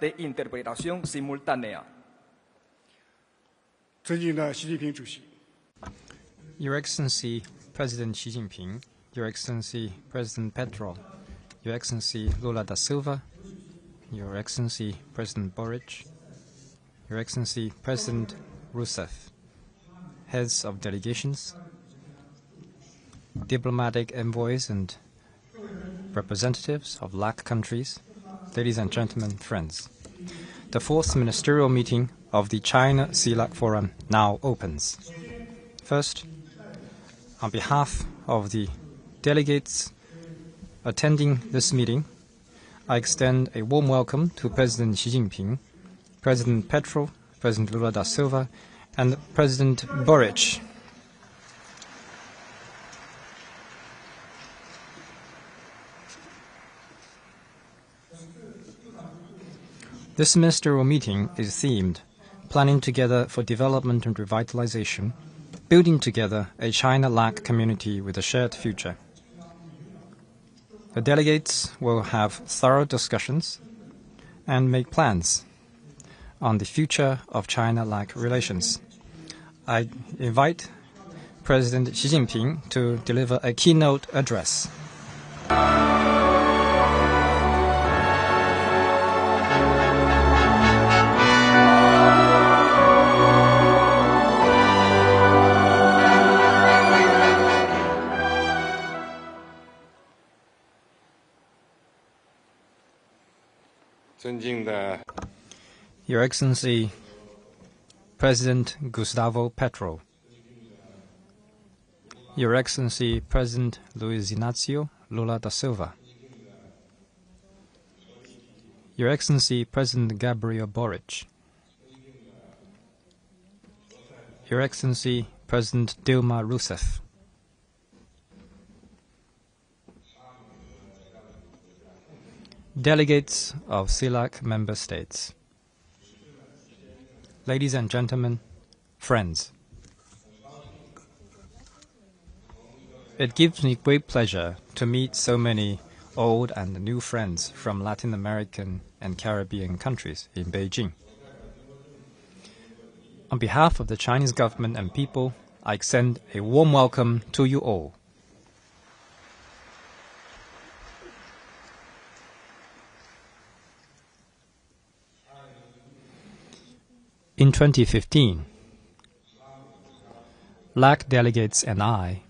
de interpretación simultánea. Your Excellency President Xi Jinping, Your Excellency President Petro, Your Excellency Lula da Silva, Your Excellency President Boric, Your Excellency President Rousseff, heads of delegations, diplomatic envoys and representatives of LAC countries, ladies and gentlemen, friends. The fourth ministerial meeting of the China-CELAC Forum now opens. First, on behalf of the delegates attending this meeting, I extend a warm welcome to President Xi Jinping, President Petro, President Lula da Silva, and President Boric. This ministerial meeting is themed Planning Together for Development and Revitalization, Building Together a China-LAC Community with a Shared Future. The delegates will have thorough discussions and make plans on the future of China-LAC relations. I invite President Xi Jinping to deliver a keynote address. Your Excellency, President Gustavo Petro, Your Excellency, President Luiz Inácio Lula da Silva, Your Excellency, President Gabriel Boric, Your Excellency, President Dilma Rousseff, delegates of CELAC member states, ladies and gentlemen, friends. It gives me great pleasure to meet so many old and new friends from Latin American and Caribbean countries in Beijing. On behalf of the Chinese government and people, I extend a warm welcome to you all. In 2015, LAC delegates and I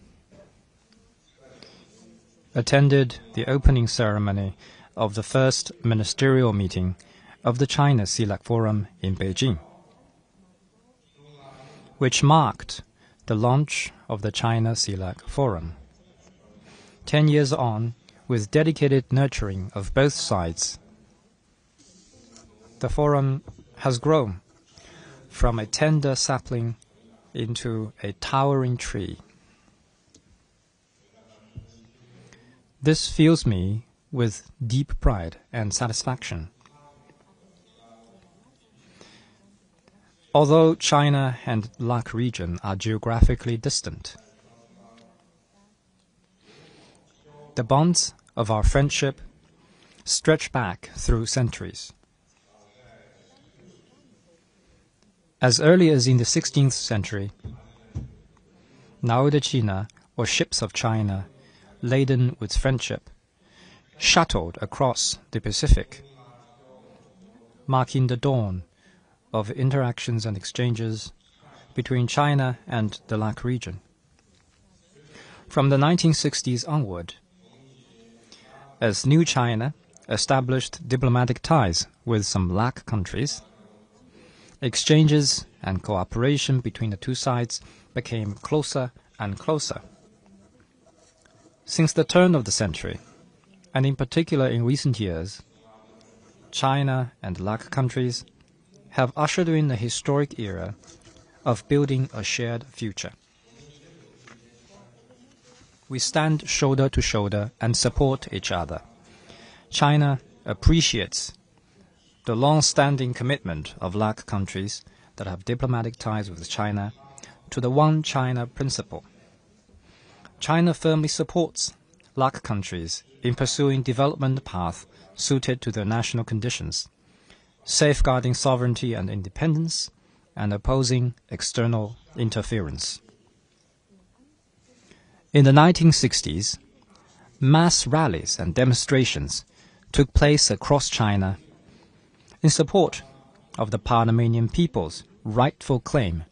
attended the opening ceremony of the first ministerial meeting of the China-CELAC Forum in Beijing, which marked the launch of the China-CELAC Forum. 10 years on, with dedicated nurturing of both sides, the forum has grown from a tender sapling into a towering tree. This fills me with deep pride and satisfaction. Although China and LAC region are geographically distant, the bonds of our friendship stretch back through centuries. As early as in the 16th century, nao de China, or ships of China, laden with friendship, shuttled across the Pacific, marking the dawn of interactions and exchanges between China and the LAC region. From the 1960s onward, as New China established diplomatic ties with some LAC countries, exchanges and cooperation between the two sides became closer and closer. Since the turn of the century, and in particular in recent years, China and LAC countries have ushered in a historic era of building a shared future. We stand shoulder to shoulder and support each other. China appreciates the long-standing commitment of LAC countries that have diplomatic ties with China to the One China principle. China firmly supports LAC countries in pursuing development paths suited to their national conditions, safeguarding sovereignty and independence, and opposing external interference. In the 1960s, mass rallies and demonstrations took place across China in support of the Panamanian people's rightful claim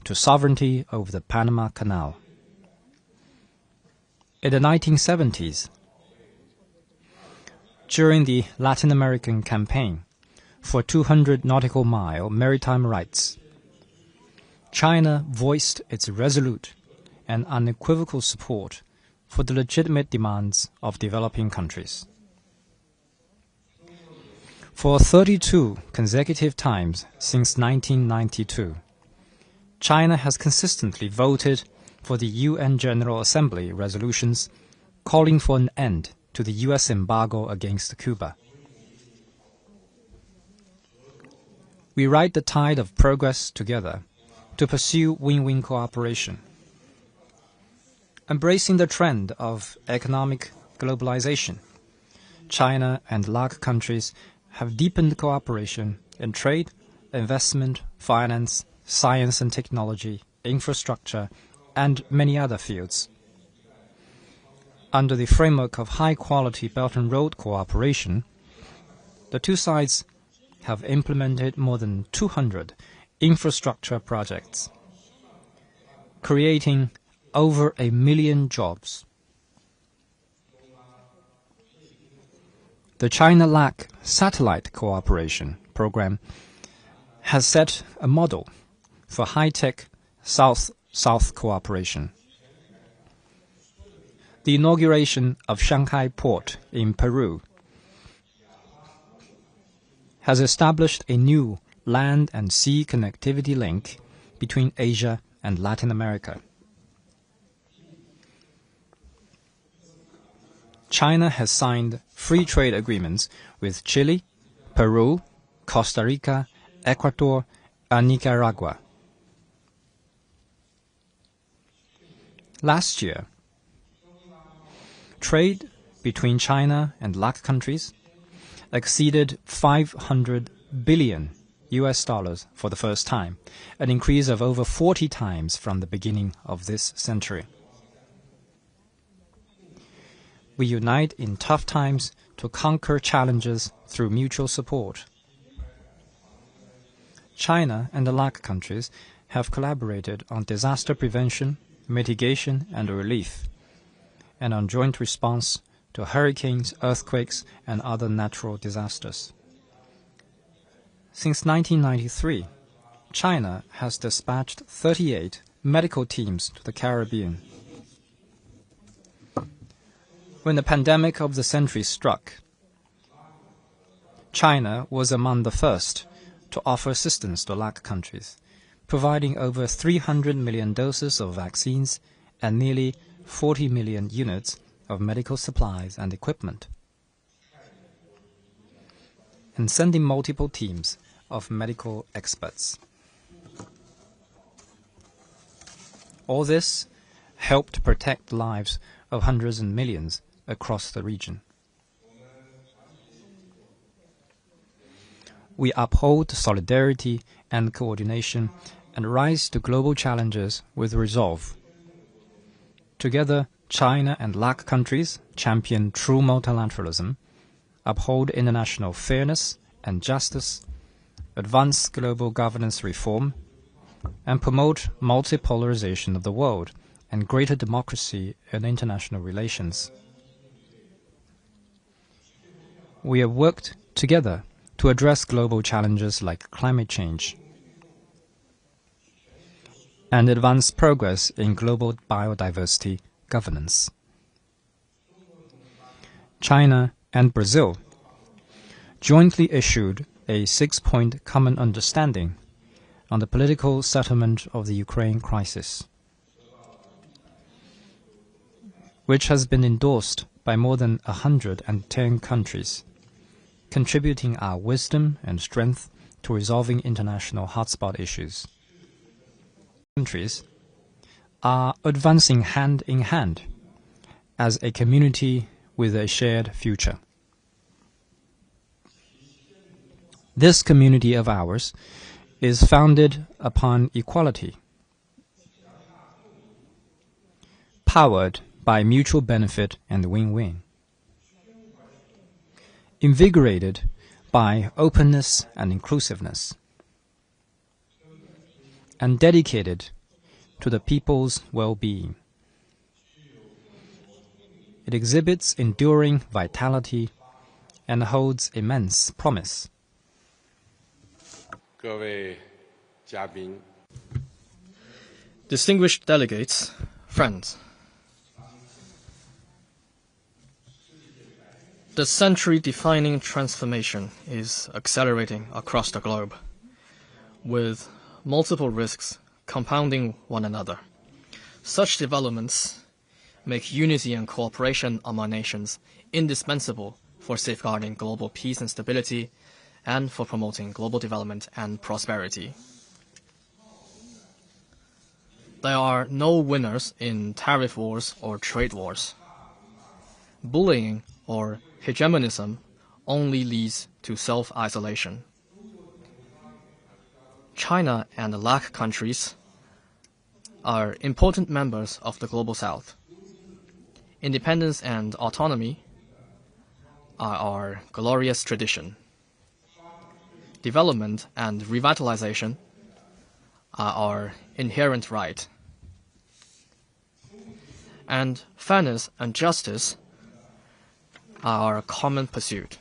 to sovereignty over the Panama Canal. In the 1970s, during the Latin American campaign for 200 nautical mile maritime rights, China voiced its resolute and unequivocal support for the legitimate demands of developing countries. For 32 consecutive times since 1992, China has consistently voted for the UN General Assembly resolutions calling for an end to the U.S. embargo against Cuba. We ride the tide of progress together to pursue win-win cooperation. Embracing the trend of economic globalization, China and LAC countries have deepened cooperation in trade, investment, finance, science and technology, infrastructure, and many other fields. Under the framework of high-quality Belt and Road cooperation, the two sides have implemented more than 200 infrastructure projects, creating over 1 million jobs. The China-LAC Satellite Cooperation Program has set a model for high-tech South-South cooperation. The inauguration of Shanghai Port in Peru has established a new land and sea connectivity link between Asia and Latin America. China has signed free trade agreements with Chile, Peru, Costa Rica, Ecuador, and Nicaragua. Last year, trade between China and LAC countries exceeded $500 billion for the first time, an increase of over 40 times from the beginning of this century. We unite in tough times to conquer challenges through mutual support. China and the LAC countries have collaborated on disaster prevention, mitigation and relief, and on joint response to hurricanes, earthquakes, and other natural disasters. Since 1993, China has dispatched 38 medical teams to the Caribbean. When the pandemic of the century struck, China was among the first to offer assistance to LAC countries, providing over 300 million doses of vaccines and nearly 40 million units of medical supplies and equipment, and sending multiple teams of medical experts. All this helped protect the lives of hundreds and millions across the region. We uphold solidarity and coordination and rise to global challenges with resolve. Together, China and LAC countries champion true multilateralism, uphold international fairness and justice, advance global governance reform, and promote multipolarization of the world and greater democracy in international relations. We have worked together to address global challenges like climate change and advance progress in global biodiversity governance. China and Brazil jointly issued a 6-point common understanding on the political settlement of the Ukraine crisis, which has been endorsed by more than 110 countries, contributing our wisdom and strength to resolving international hotspot issues. Countries are advancing hand in hand as a community with a shared future. This community of ours is founded upon equality, powered by mutual benefit and win-win, invigorated by openness and inclusiveness, and dedicated to the people's well-being. It exhibits enduring vitality and holds immense promise. Distinguished delegates, friends, the century-defining transformation is accelerating across the globe, with multiple risks compounding one another. Such developments make unity and cooperation among nations indispensable for safeguarding global peace and stability, and for promoting global development and prosperity. There are no winners in tariff wars or trade wars. Bullying or hegemonism only leads to self-isolation. China and the LAC countries are important members of the Global South. Independence and autonomy are our glorious tradition. Development and revitalization are our inherent right. And fairness and justice are our common pursuit.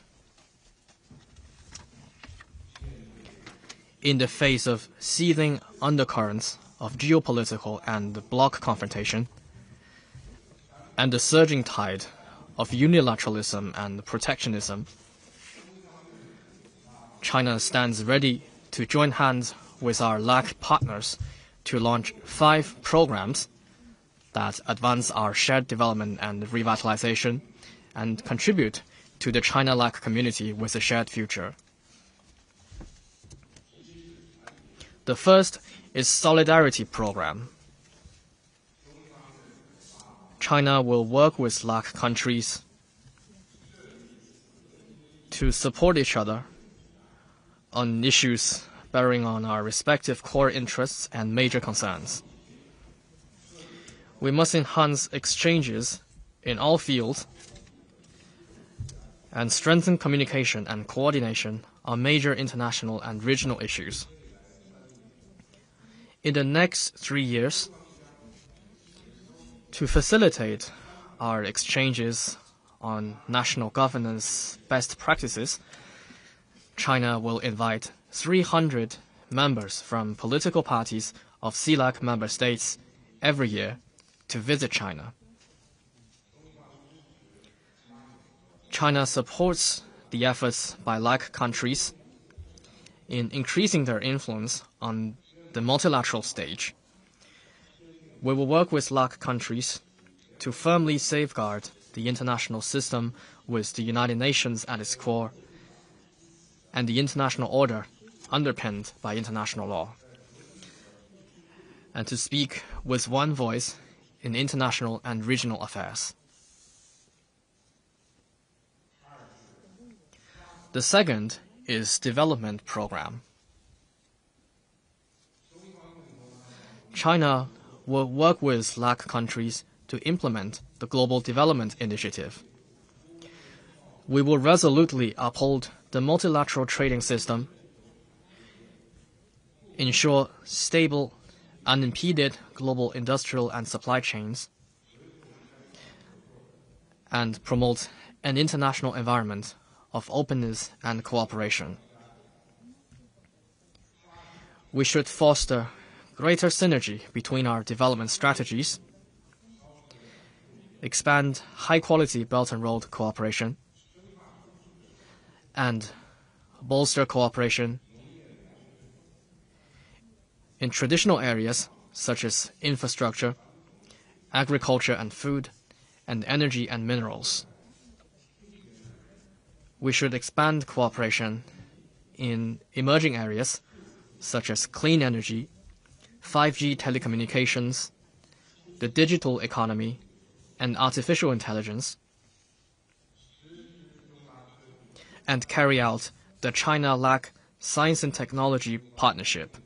In the face of seething undercurrents of geopolitical and bloc confrontation, and the surging tide of unilateralism and protectionism, China stands ready to join hands with our LAC partners to launch 5 programs that advance our shared development and revitalization and contribute to the China-LAC community with a shared future. The first is Solidarity Program. China will work with LAC countries to support each other on issues bearing on our respective core interests and major concerns. We must enhance exchanges in all fields and strengthen communication and coordination on major international and regional issues. In the next 3 years, to facilitate our exchanges on national governance best practices, China will invite 300 members from political parties of CELAC member states every year to visit China. China supports the efforts by LAC countries in increasing their influence on the multilateral stage. We will work with LAC countries to firmly safeguard the international system with the United Nations at its core and the international order underpinned by international law, and to speak with one voice in international and regional affairs. The second is Development Program. China will work with LAC countries to implement the Global Development Initiative. We will resolutely uphold the multilateral trading system, ensure stable, unimpeded global industrial and supply chains, and promote an international environment of openness and cooperation. We should foster greater synergy between our development strategies, expand high-quality Belt and Road cooperation, and bolster cooperation in traditional areas such as infrastructure, agriculture and food, and energy and minerals. We should expand cooperation in emerging areas such as clean energy, 5G telecommunications, the digital economy, and artificial intelligence, and carry out the China-LAC science and technology partnership.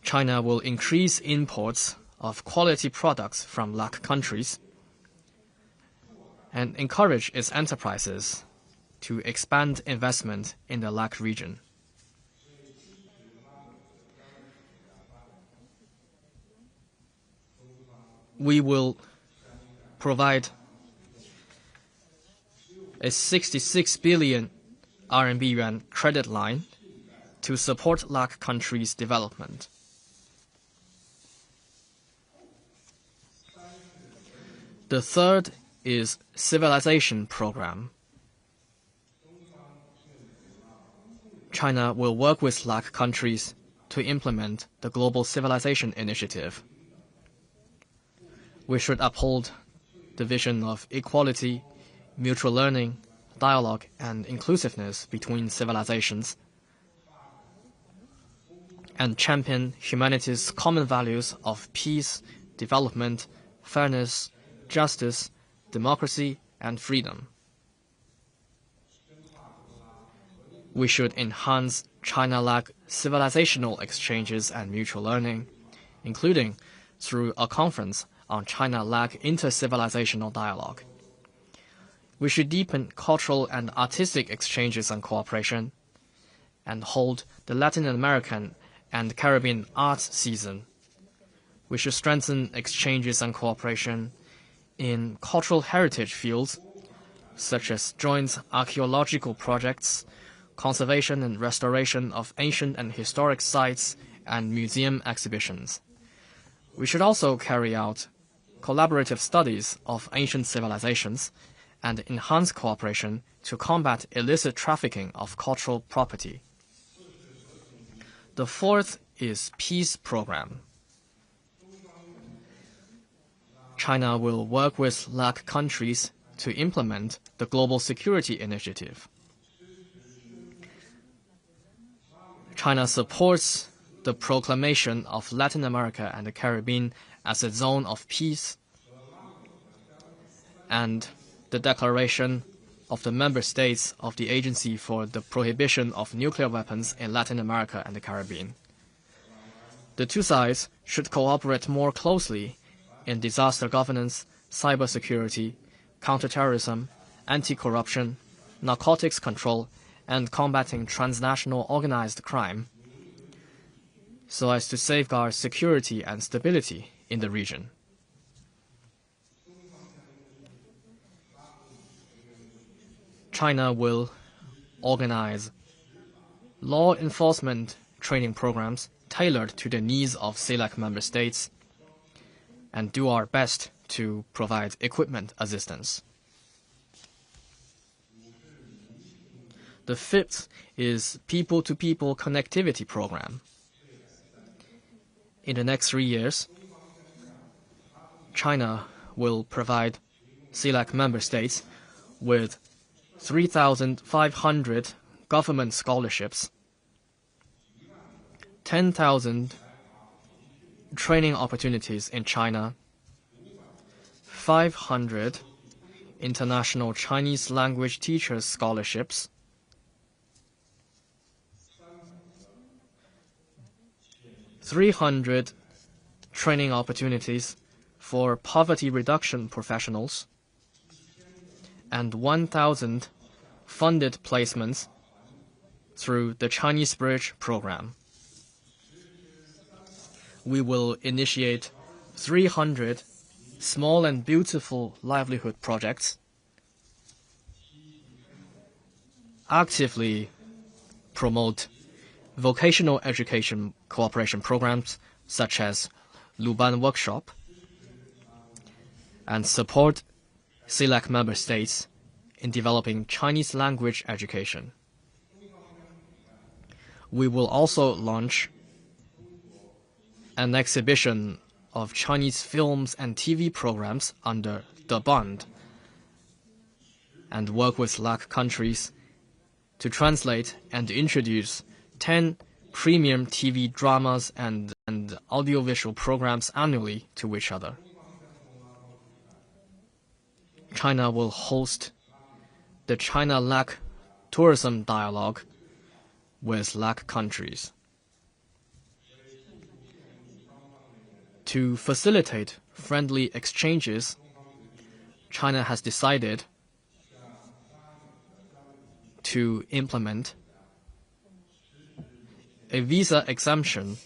China will increase imports of quality products from LAC countries and encourage its enterprises to expand investment in the LAC region. We will provide a 66 billion RMB credit line to support LAC countries' development. The third is civilization program. China will work with LAC countries to implement the Global Civilization Initiative. We should uphold the vision of equality, mutual learning, dialogue, and inclusiveness between civilizations, and champion humanity's common values of peace, development, fairness, justice, democracy, and freedom. We should enhance China-LAC civilizational exchanges and mutual learning, including through a conference on China-LAC inter-civilizational dialogue. We should deepen cultural and artistic exchanges and cooperation, and hold the Latin American and Caribbean arts season. We should strengthen exchanges and cooperation in cultural heritage fields, such as joint archaeological projects, conservation and restoration of ancient and historic sites, and museum exhibitions. We should also carry out collaborative studies of ancient civilizations and enhance cooperation to combat illicit trafficking of cultural property. The fourth is peace program. China will work with LAC countries to implement the Global Security Initiative. China supports the proclamation of Latin America and the Caribbean as a zone of peace and the declaration of the member states of the Agency for the Prohibition of Nuclear Weapons in Latin America and the Caribbean. The two sides should cooperate more closely in disaster governance, cybersecurity, counterterrorism, anti-corruption, narcotics control, and combating transnational organized crime, so as to safeguard security and stability in the region. China will organize law enforcement training programs tailored to the needs of CELAC member states and do our best to provide equipment assistance. The fifth is people-to-people connectivity program. In the next 3 years, China will provide CELAC member states with 3,500 government scholarships, 10,000 training opportunities in China, 500 international Chinese language teachers scholarships, 300 training opportunities for poverty reduction professionals, and 1,000 funded placements through the Chinese Bridge program. We will initiate 300 small and beautiful livelihood projects, actively promote vocational education cooperation programs such as Luban Workshop, and support CELAC member states in developing Chinese language education. We will also launch an exhibition of Chinese films and TV programs under the Bund and work with LAC countries to translate and introduce 10 premium TV dramas and audiovisual programs annually to each other. China will host the China-LAC tourism dialogue with LAC countries. To facilitate friendly exchanges, China has decided to implement a visa exemption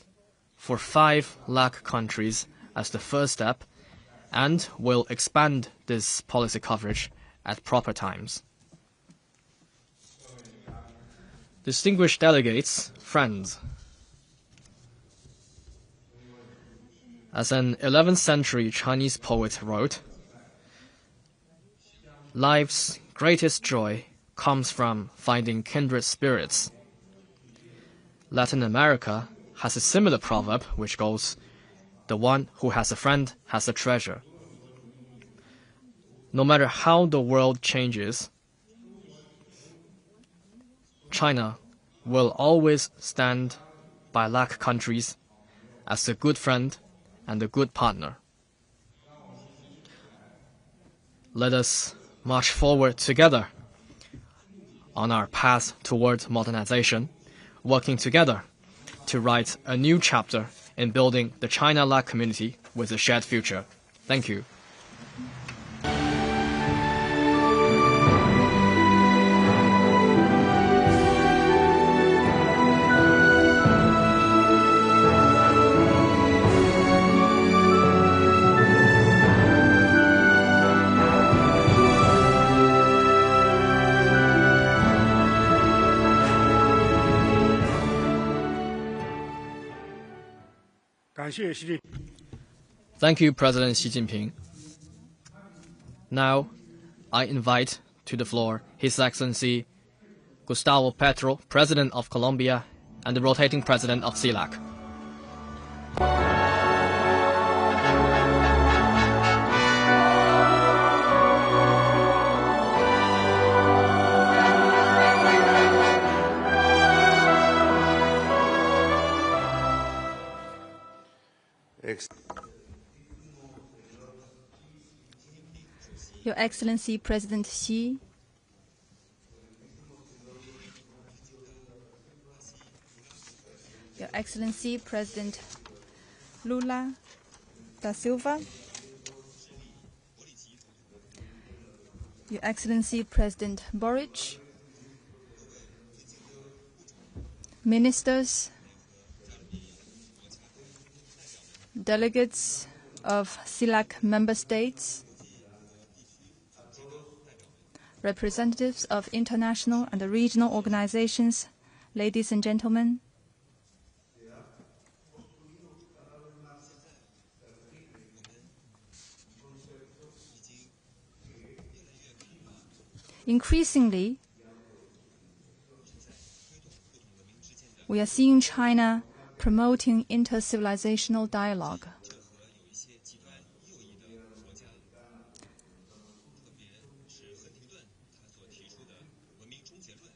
for 5 LAC countries as the first step, and will expand this policy coverage at proper times. Distinguished delegates, friends, as an 11th century Chinese poet wrote, "Life's greatest joy comes from finding kindred spirits." Latin America has a similar proverb which goes, "The one who has a friend has a treasure." No matter how the world changes, China will always stand by LAC countries as a good friend and a good partner. Let us march forward together on our path toward modernization, working together to write a new chapter in building the China-LAC community with a shared future. Thank you. Thank you, President Xi Jinping. Now, I invite to the floor His Excellency Gustavo Petro, President of Colombia and the rotating President of CELAC. Your Excellency President Xi, Your Excellency President Lula da Silva, Your Excellency President Boric, Ministers, delegates of CELAC member states, representatives of international and regional organizations, ladies and gentlemen. Increasingly, we are seeing China promoting inter-civilizational dialogue.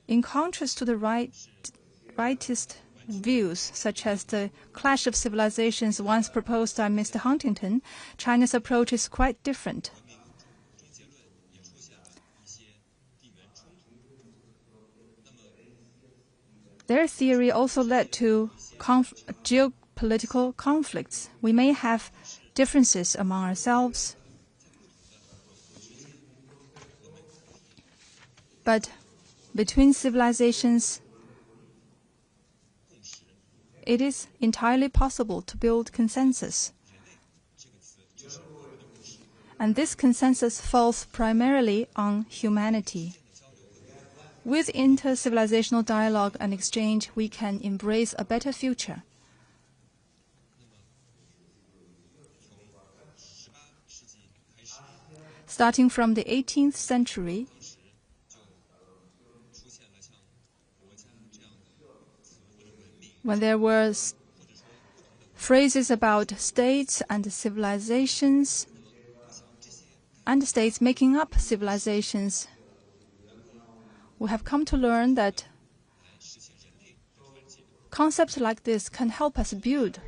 In contrast to the rightist views, such as the clash of civilizations once proposed by Mr. Huntington, China's approach is quite different. Their theory also led to geopolitical conflicts. We may have differences among ourselves, but between civilizations, it is entirely possible to build consensus. And this consensus falls primarily on humanity. With inter-civilizational dialogue and exchange, we can embrace a better future. Starting from the 18th century, when there were phrases about states and civilizations, and states making up civilizations, we have come to learn that concepts like this can help us build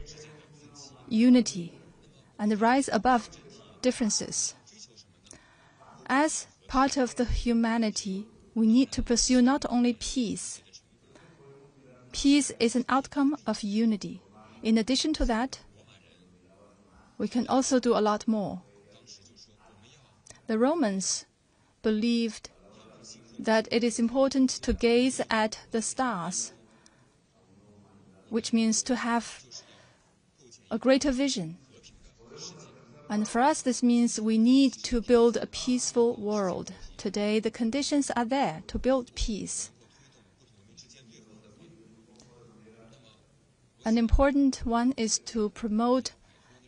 unity and rise above differences. As part of the humanity, we need to pursue not only peace. Peace is an outcome of unity. In addition to that, we can also do a lot more. The Romans believed that it is important to gaze at the stars, which means to have a greater vision. And for us, this means we need to build a peaceful world. Today, the conditions are there to build peace. An important one is to promote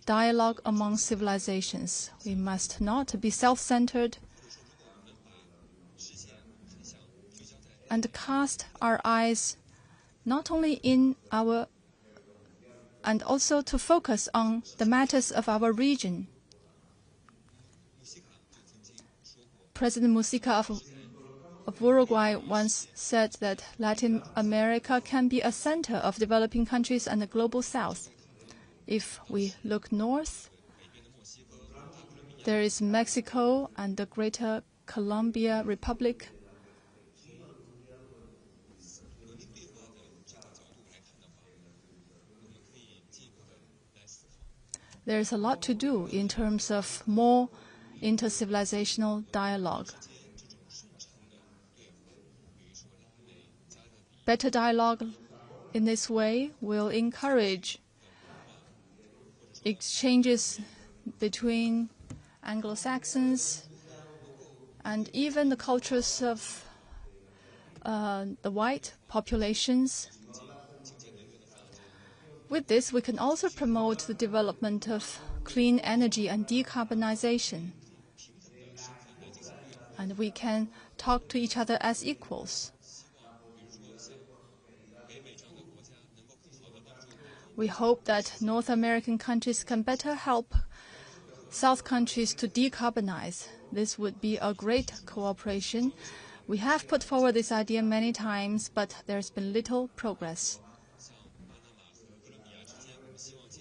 dialogue among civilizations. We must not be self-centered and cast our eyes not only in our and also to focus on the matters of our region. President Mujica of Uruguay once said that Latin America can be a center of developing countries and the global south. If we look north, there is Mexico and the Greater Colombia Republic. There is a lot to do in terms of more intercivilizational dialogue. Better dialogue in this way will encourage exchanges between Anglo-Saxons and even the cultures of the white populations. With this, we can also promote the development of clean energy and decarbonization. And we can talk to each other as equals. We hope that North American countries can better help South countries to decarbonize. This would be a great cooperation. We have put forward this idea many times, but there's been little progress.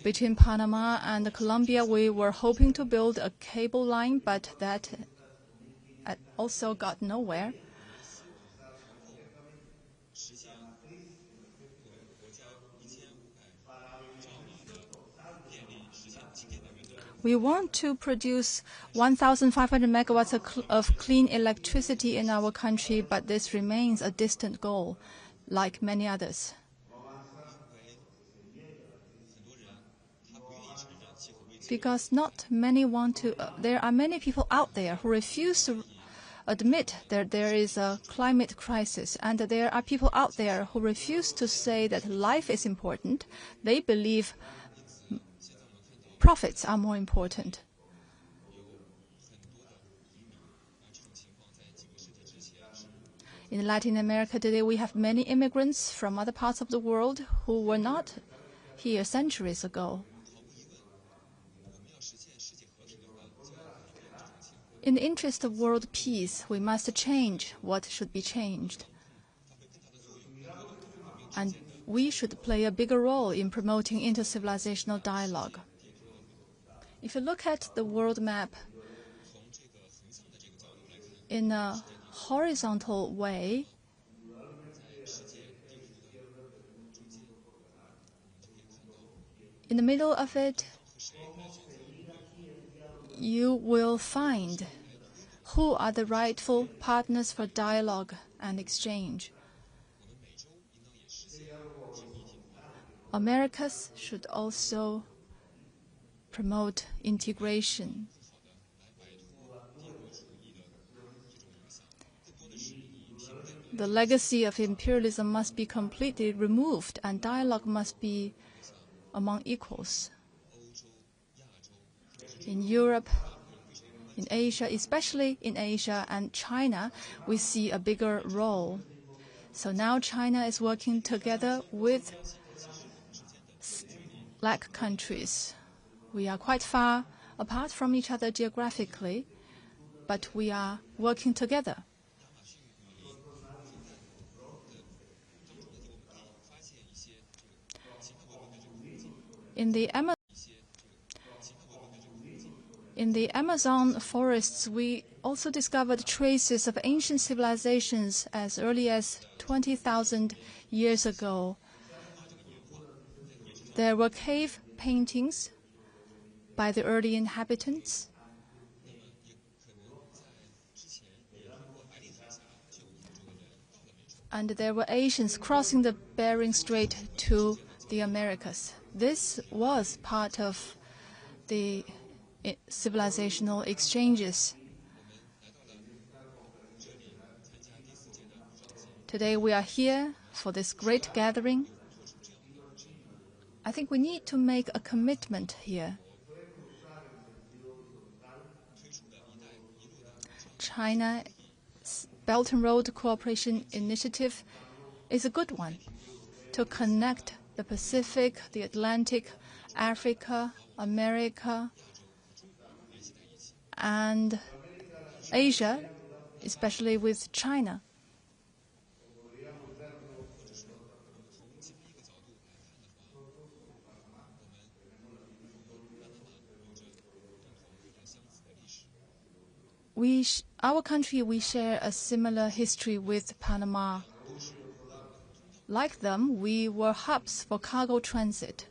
Between Panama and Colombia, we were hoping to build a cable line, but that also got nowhere. We want to produce 1,500 megawatts of clean electricity in our country, but this remains a distant goal, like many others. Because not many want to, there are many people out there who refuse to admit that there is a climate crisis, and there are people out there who refuse to say that life is important. They believe profits are more important. In Latin America today, we have many immigrants from other parts of the world who were not here centuries ago. In the interest of world peace, we must change what should be changed. And we should play a bigger role in promoting intercivilizational dialogue. If you look at the world map in a horizontal way, in the middle of it, you will find who are the rightful partners for dialogue and exchange. Americas should also promote integration. The legacy of imperialism must be completely removed, and dialogue must be among equals. In Europe, in Asia, especially in Asia and China, we see a bigger role. So now China is working together with LAC countries. We are quite far apart from each other geographically, but we are working together. In the Amazon forests, we also discovered traces of ancient civilizations as early as 20,000 years ago. There were cave paintings by the early inhabitants. And there were Asians crossing the Bering Strait to the Americas. This was part of the civilizational exchanges. Today we are here for this great gathering. I think we need to make a commitment here. China's Belt and Road Cooperation Initiative is a good one to connect the Pacific, the Atlantic, Africa, America, and Asia, especially with China. Our country, we share a similar history with Panama. Like them, we were hubs for cargo transit.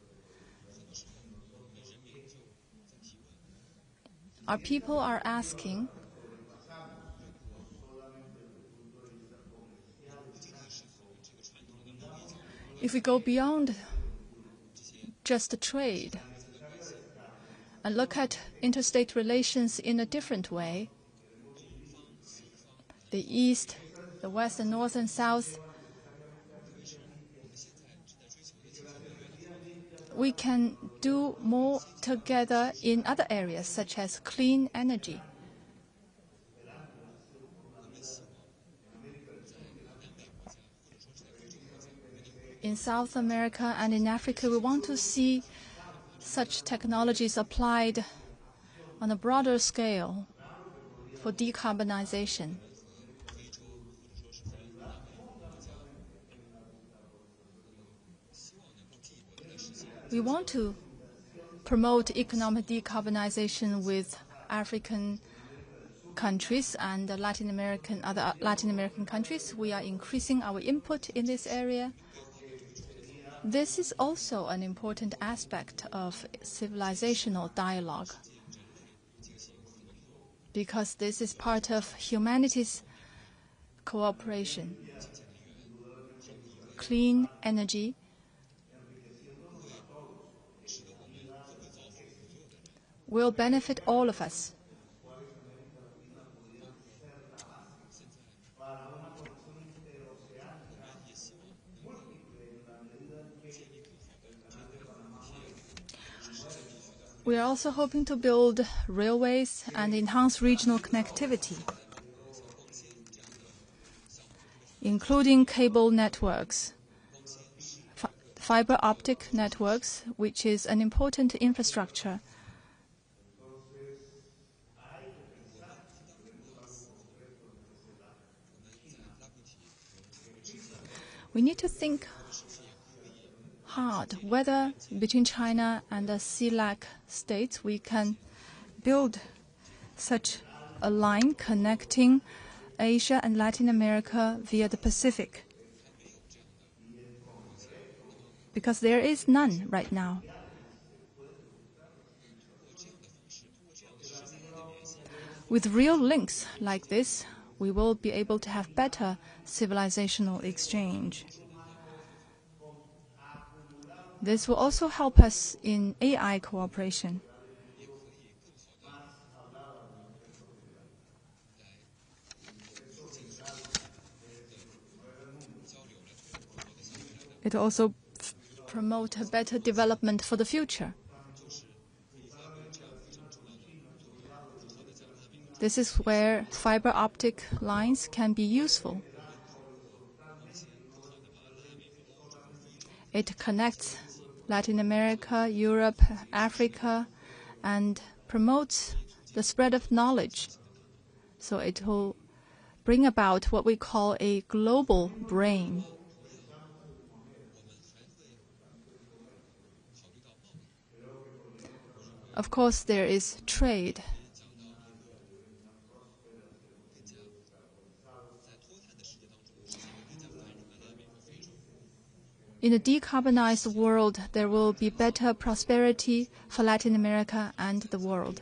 Our people are asking, if we go beyond just the trade and look at interstate relations in a different way, the East, the West, and North and South, we can do more together in other areas, such as clean energy. In South America and in Africa, we want to see such technologies applied on a broader scale for decarbonization. We want to promote economic decarbonization with African countries and other Latin American countries. We are increasing our input in this area. This is also an important aspect of civilizational dialogue, because this is part of humanity's cooperation. Clean energy will benefit all of us. We are also hoping to build railways and enhance regional connectivity, including cable networks, fiber optic networks, which is an important infrastructure. We need to think hard whether between China and the CELAC states we can build such a line connecting Asia and Latin America via the Pacific, because there is none right now. With real links like this, we will be able to have better civilizational exchange. This will also help us in AI cooperation. It will also promote a better development for the future. This is where fiber optic lines can be useful. It connects Latin America, Europe, Africa, and promotes the spread of knowledge. So it will bring about what we call a global brain. Of course, there is trade. In a decarbonized world, there will be better prosperity for Latin America and the world.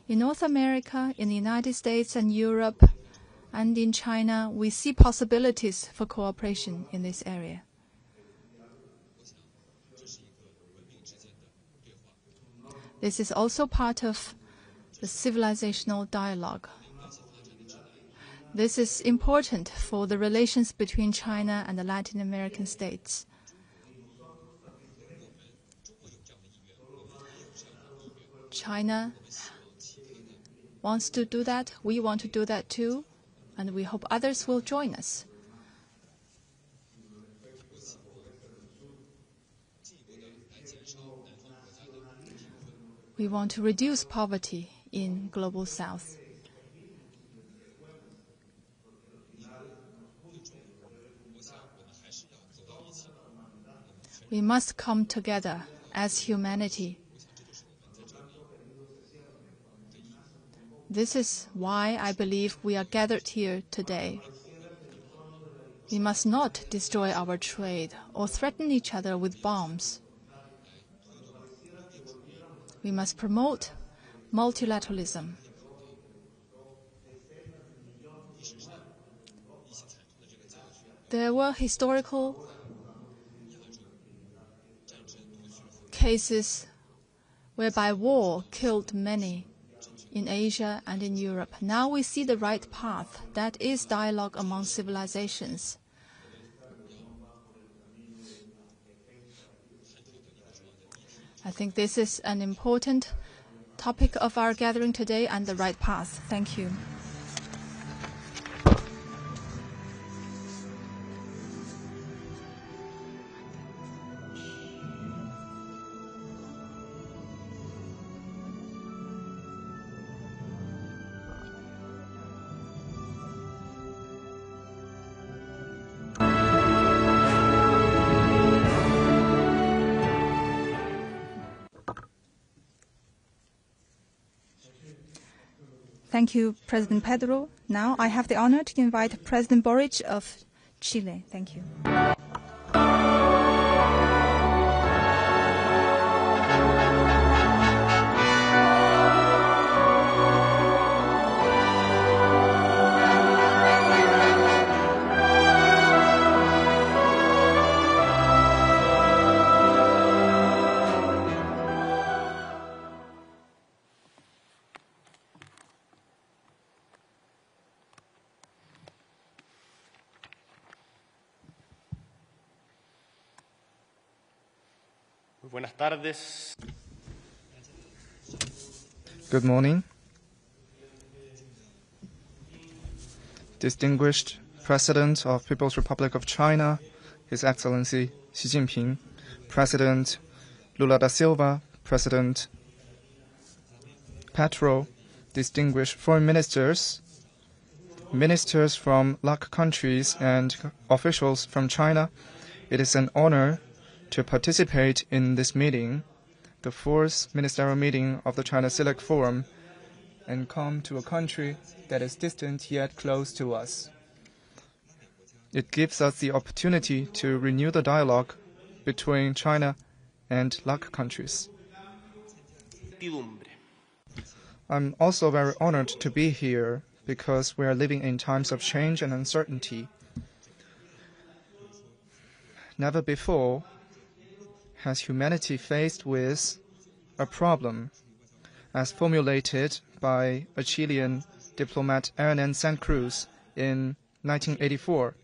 In North America, in the United States and Europe, and in China, we see possibilities for cooperation in this area. This is also part of the civilizational dialogue. This is important for the relations between China and the Latin American states. China wants to do that. We want to do that too. And we hope others will join us. We want to reduce poverty in Global South. We must come together as humanity. This is why I believe we are gathered here today. We must not destroy our trade or threaten each other with bombs. We must promote multilateralism. There were historical cases whereby war killed many in Asia and in Europe. Now we see the right path. That is dialogue among civilizations. I think this is an important topic of our gathering today and the right path. Thank you. Thank you, President Pedro. Now I have the honor to invite President Boric of Chile. Thank you. Buenas tardes. Good morning. Distinguished President of People's Republic of China, His Excellency Xi Jinping, President Lula da Silva, President Petro, distinguished foreign ministers, ministers from LAC countries, and officials from China, it is an honor to participate in this meeting, the fourth ministerial meeting of the China-CELAC Forum, and come to a country that is distant yet close to us. It gives us the opportunity to renew the dialogue between China and LAC countries. I'm also very honored to be here because we are living in times of change and uncertainty. Never before has humanity faced with a problem as formulated by a Chilean diplomat Hernan San Cruz in 1984.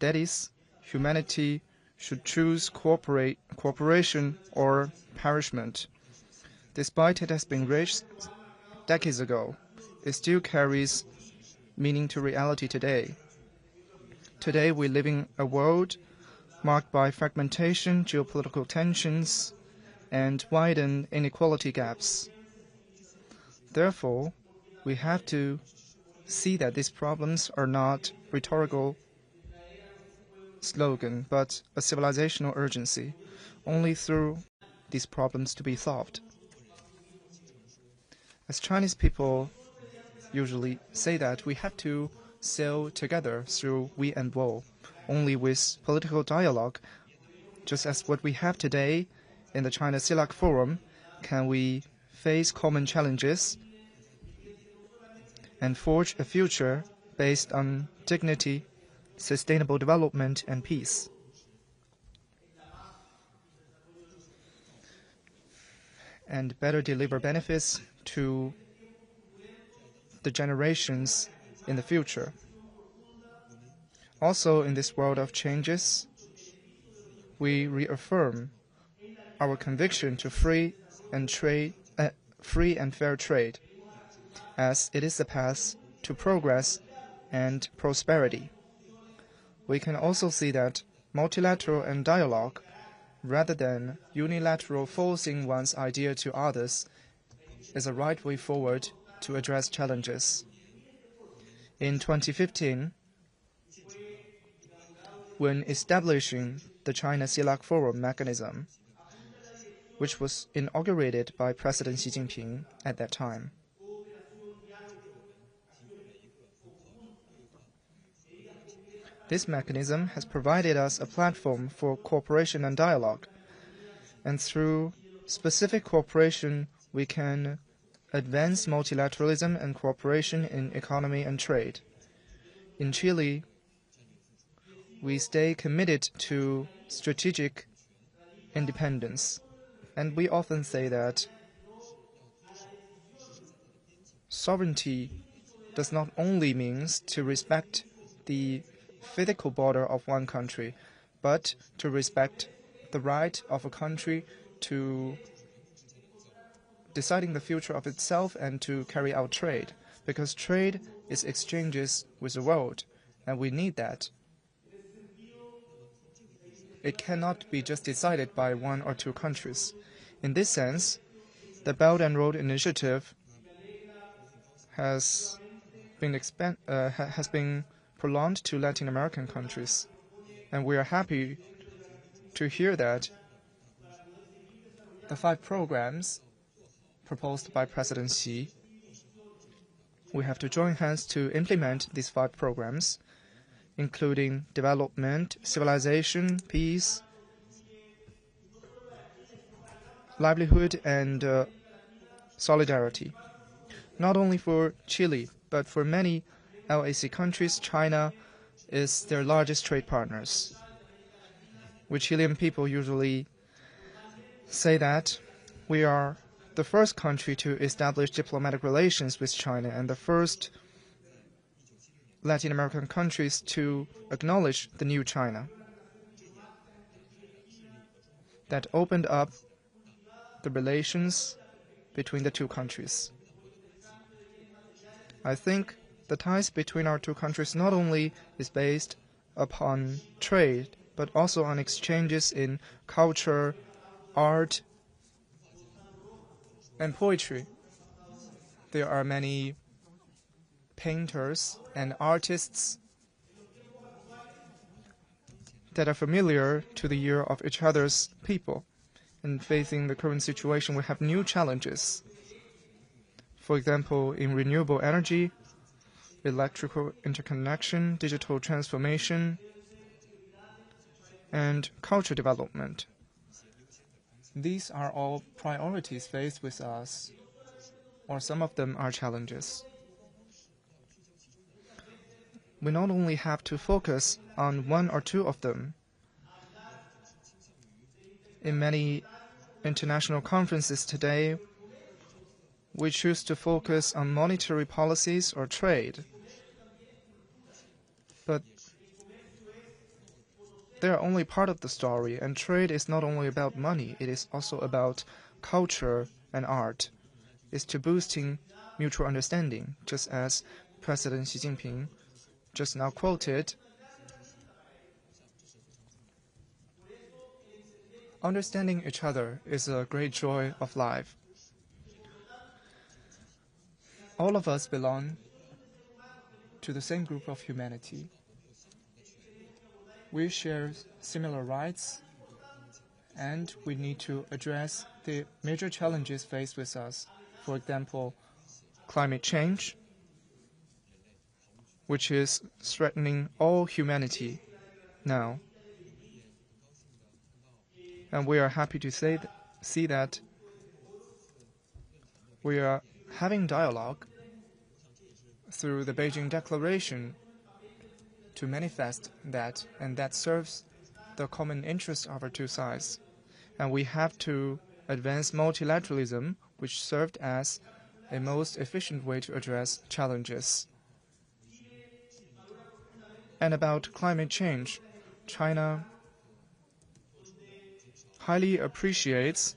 That is, humanity should choose cooperation or perishment. Despite it has been raised decades ago, it still carries meaning to reality today. Today we live in a world marked by fragmentation, geopolitical tensions, and widened inequality gaps. Therefore, we have to see that these problems are not rhetorical slogan, but a civilizational urgency. Only through these problems to be solved. As Chinese people usually say that we have to sail together through we and woe. only with political dialogue, just as what we have today in the China-CELAC Forum, can we face common challenges and forge a future based on dignity, sustainable development, and peace. And better deliver benefits to the generations in the future. Also, in this world of changes, we reaffirm our conviction to free and fair trade, as it is the path to progress and prosperity. We can also see that multilateral and dialogue, rather than unilateral forcing one's idea to others, is a right way forward to address challenges. In 2015, when establishing the China-CELAC Forum mechanism, which was inaugurated by President Xi Jinping at that time, this mechanism has provided us a platform for cooperation and dialogue, and through specific cooperation, we can advance multilateralism and cooperation in economy and trade. In Chile, we stay committed to strategic independence, and we often say that sovereignty does not only mean to respect the physical border of one country, but to respect the right of a country to deciding the future of itself and to carry out trade, because trade is exchanges with the world, and we need that. It cannot be just decided by one or two countries. In this sense, the Belt and Road Initiative has been prolonged to Latin American countries, and we are happy to hear that the 5 programs proposed by President Xi, we have to join hands to implement these 5 programs, including development, civilization, peace, livelihood, and solidarity. Not only for Chile, but for many LAC countries, China is their largest trade partners. We Chilean people usually say that we are the first country to establish diplomatic relations with China and the first Latin American countries to acknowledge the new China that opened up the relations between the two countries. I think the ties between our two countries not only is based upon trade, but also on exchanges in culture, art, and poetry. There are many painters and artists that are familiar to the ear of each other's people. And facing the current situation, we have new challenges. For example, in renewable energy, electrical interconnection, digital transformation, and culture development. These are all priorities faced with us, or some of them are challenges. We not only have to focus on one or two of them. In many international conferences today, we choose to focus on monetary policies or trade. But they are only part of the story, and trade is not only about money, it is also about culture and art. It's to boosting mutual understanding, just as President Xi Jinping just now quoted. Understanding each other is a great joy of life. All of us belong to the same group of humanity. We share similar rights, and we need to address the major challenges faced with us. For example, climate change, which is threatening all humanity now. And we are happy to see that we are having dialogue through the Beijing Declaration to manifest that, and that serves the common interest of our two sides. And we have to advance multilateralism, which served as a most efficient way to address challenges. And about climate change, China highly appreciates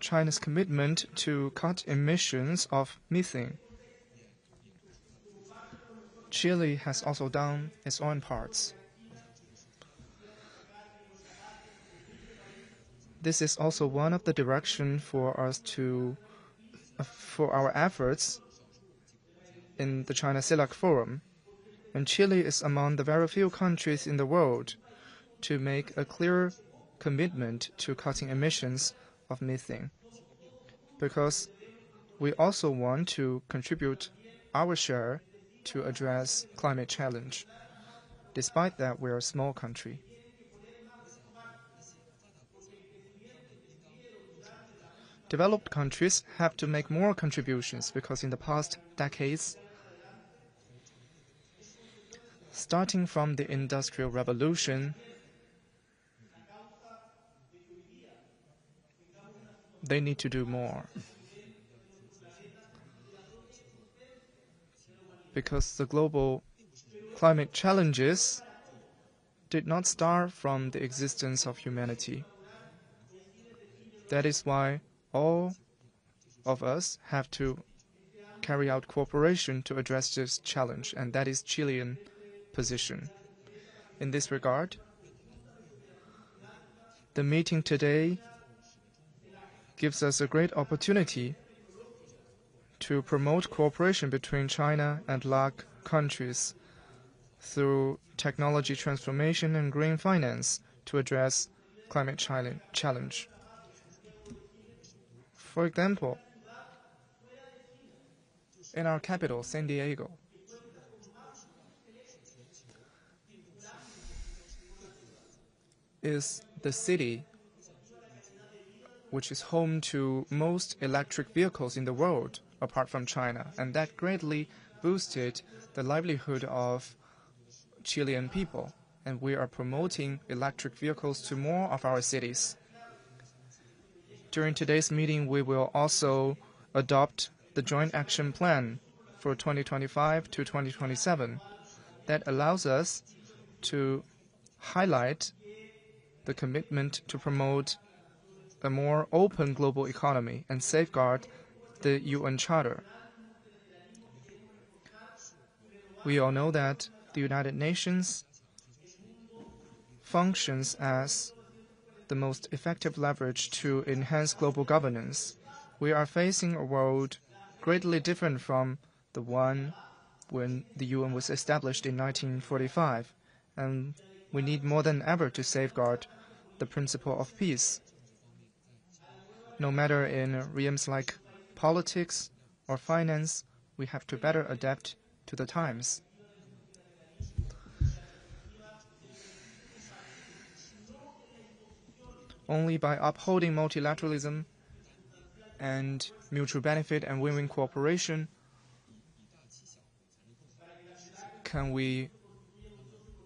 China's commitment to cut emissions of methane. Chile has also done its own parts. This is also one of the directions for our efforts in the China-CELAC Forum. And Chile is among the very few countries in the world to make a clear commitment to cutting emissions of methane, because we also want to contribute our share to address climate challenge. Despite that, we are a small country. Developed countries have to make more contributions because in the past decades, starting from the Industrial Revolution, they need to do more. Because the global climate challenges did not start from the existence of humanity. That is why all of us have to carry out cooperation to address this challenge, and that is Chilean position. In this regard, the meeting today gives us a great opportunity to promote cooperation between China and LAC countries through technology transformation and green finance to address climate challenge. For example, in our capital, San Diego, is the city which is home to most electric vehicles in the world, apart from China, and that greatly boosted the livelihood of Chilean people, and we are promoting electric vehicles to more of our cities. During today's meeting, we will also adopt the Joint Action Plan for 2025 to 2027 that allows us to highlight the commitment to promote a more open global economy and safeguard the UN Charter. We all know that the United Nations functions as the most effective leverage to enhance global governance. We are facing a world greatly different from the one when the UN was established in 1945, and we need more than ever to safeguard the principle of peace. No matter in realms like politics or finance, we have to better adapt to the times. Only by upholding multilateralism and mutual benefit and win-win cooperation can we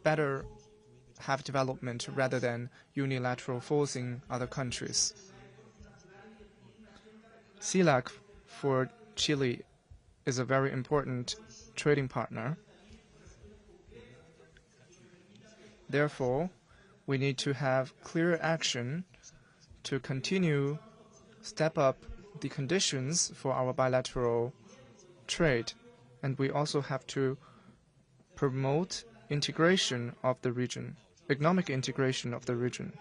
better have development rather than unilateral forcing other countries. CELAC for Chile is a very important trading partner. Therefore, we need to have clear action to continue step up the conditions for our bilateral trade, and we also have to promote integration of the region, economic integration of the region,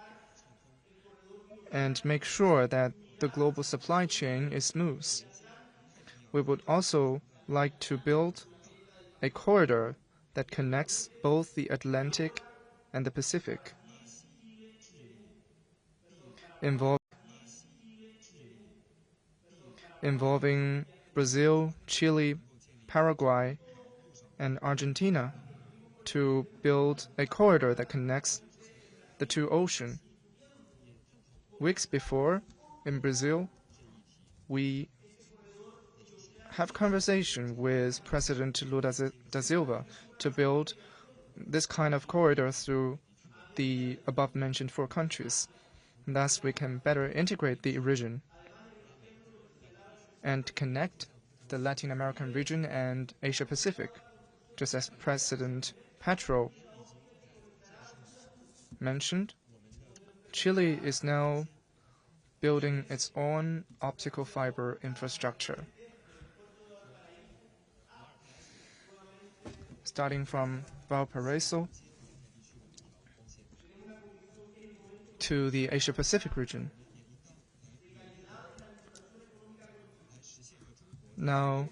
and make sure that the global supply chain is smooth. We would also like to build a corridor that connects both the Atlantic and the Pacific, involving Brazil, Chile, Paraguay, and Argentina, to build a corridor that connects the two oceans. Weeks before, in Brazil, we have conversation with President Lula da Silva to build this kind of corridor through the above-mentioned 4 countries. Thus, we can better integrate the region and connect the Latin American region and Asia-Pacific, just as President Petro mentioned. Chile is now building its own optical fiber infrastructure. Starting from Valparaiso to the Asia-Pacific region. Now,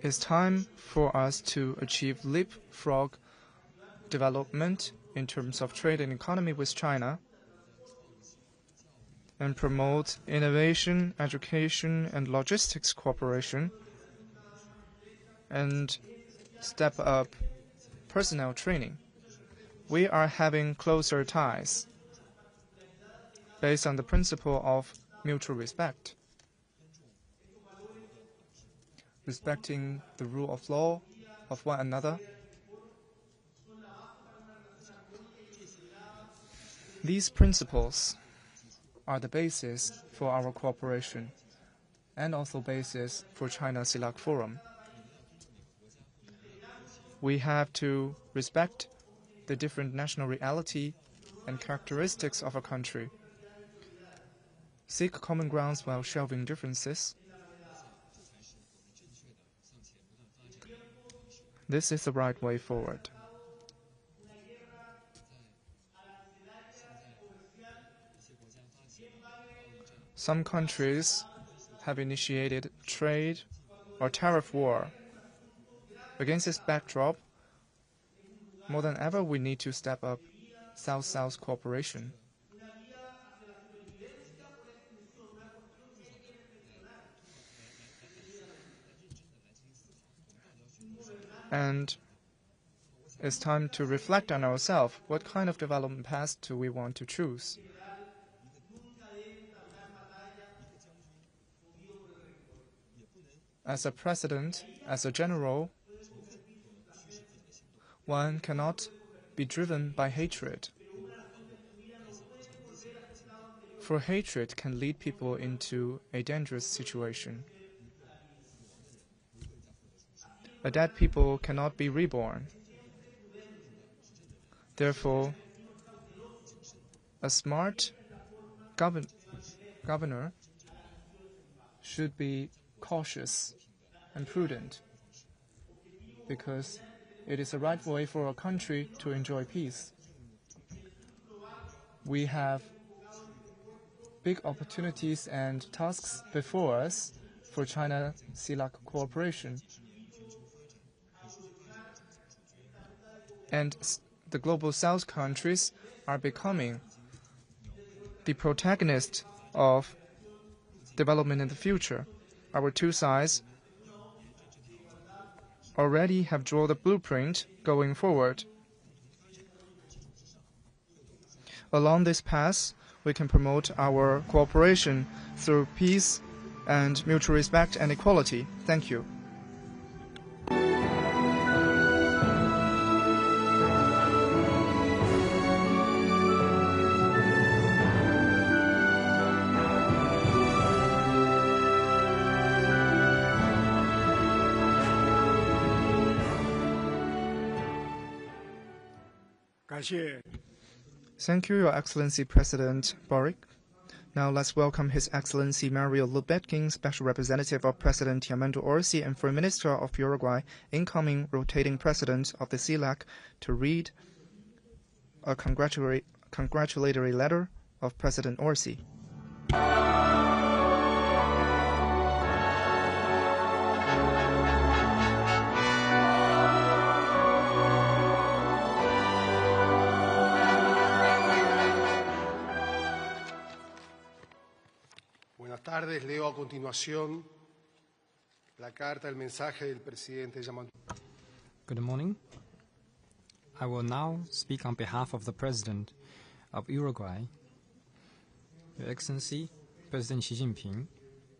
it's time for us to achieve leapfrog development in terms of trade and economy with China, and promote innovation, education, and logistics cooperation, and step up personnel training. We are having closer ties based on the principle of mutual respect, respecting the rule of law of one another. These principles are the basis for our cooperation and also basis for China-CELAC Forum. We have to respect the different national reality and characteristics of a country, seek common grounds while shelving differences. This is the right way forward. Some countries have initiated trade or tariff war. Against this backdrop, more than ever, we need to step up South-South cooperation. And it's time to reflect on ourselves. What kind of development path do we want to choose? As a president, as a general, one cannot be driven by hatred. For hatred can lead people into a dangerous situation. A dead people cannot be reborn. Therefore, a smart governor should be cautious and prudent, because it is the right way for a country to enjoy peace. We have big opportunities and tasks before us for China-CELAC cooperation. And the Global South countries are becoming the protagonist of development in the future. Our two sides already have drawn the blueprint going forward. Along this path, we can promote our cooperation through peace and mutual respect and equality. Thank you. Thank you, Your Excellency President Boric. Now let's welcome His Excellency Mario Lubetkin, Special Representative of President Yamando Orsi and Foreign Minister of Uruguay, incoming rotating President of the CELAC, to read a congratulatory letter of President Orsi. Buenas tardes. Leo a continuación la carta, el mensaje del presidente Yamando. Good morning. I will now speak on behalf of the President of Uruguay, Your Excellency President Xi Jinping,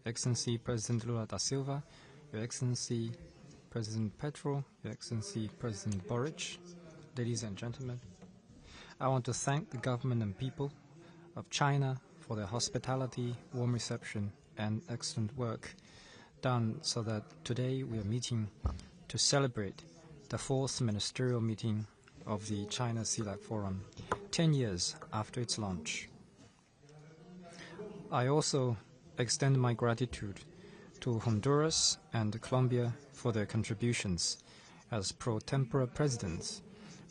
Excellency President Lula da Silva, Your Excellency President Petro, Your Excellency President Boric, ladies and gentlemen. I want to thank the government and people of China for their hospitality, warm reception, and excellent work done so that today we are meeting to celebrate the 4th ministerial meeting of the China-CELAC Forum, 10 years after its launch. I also extend my gratitude to Honduras and Colombia for their contributions as pro tempore presidents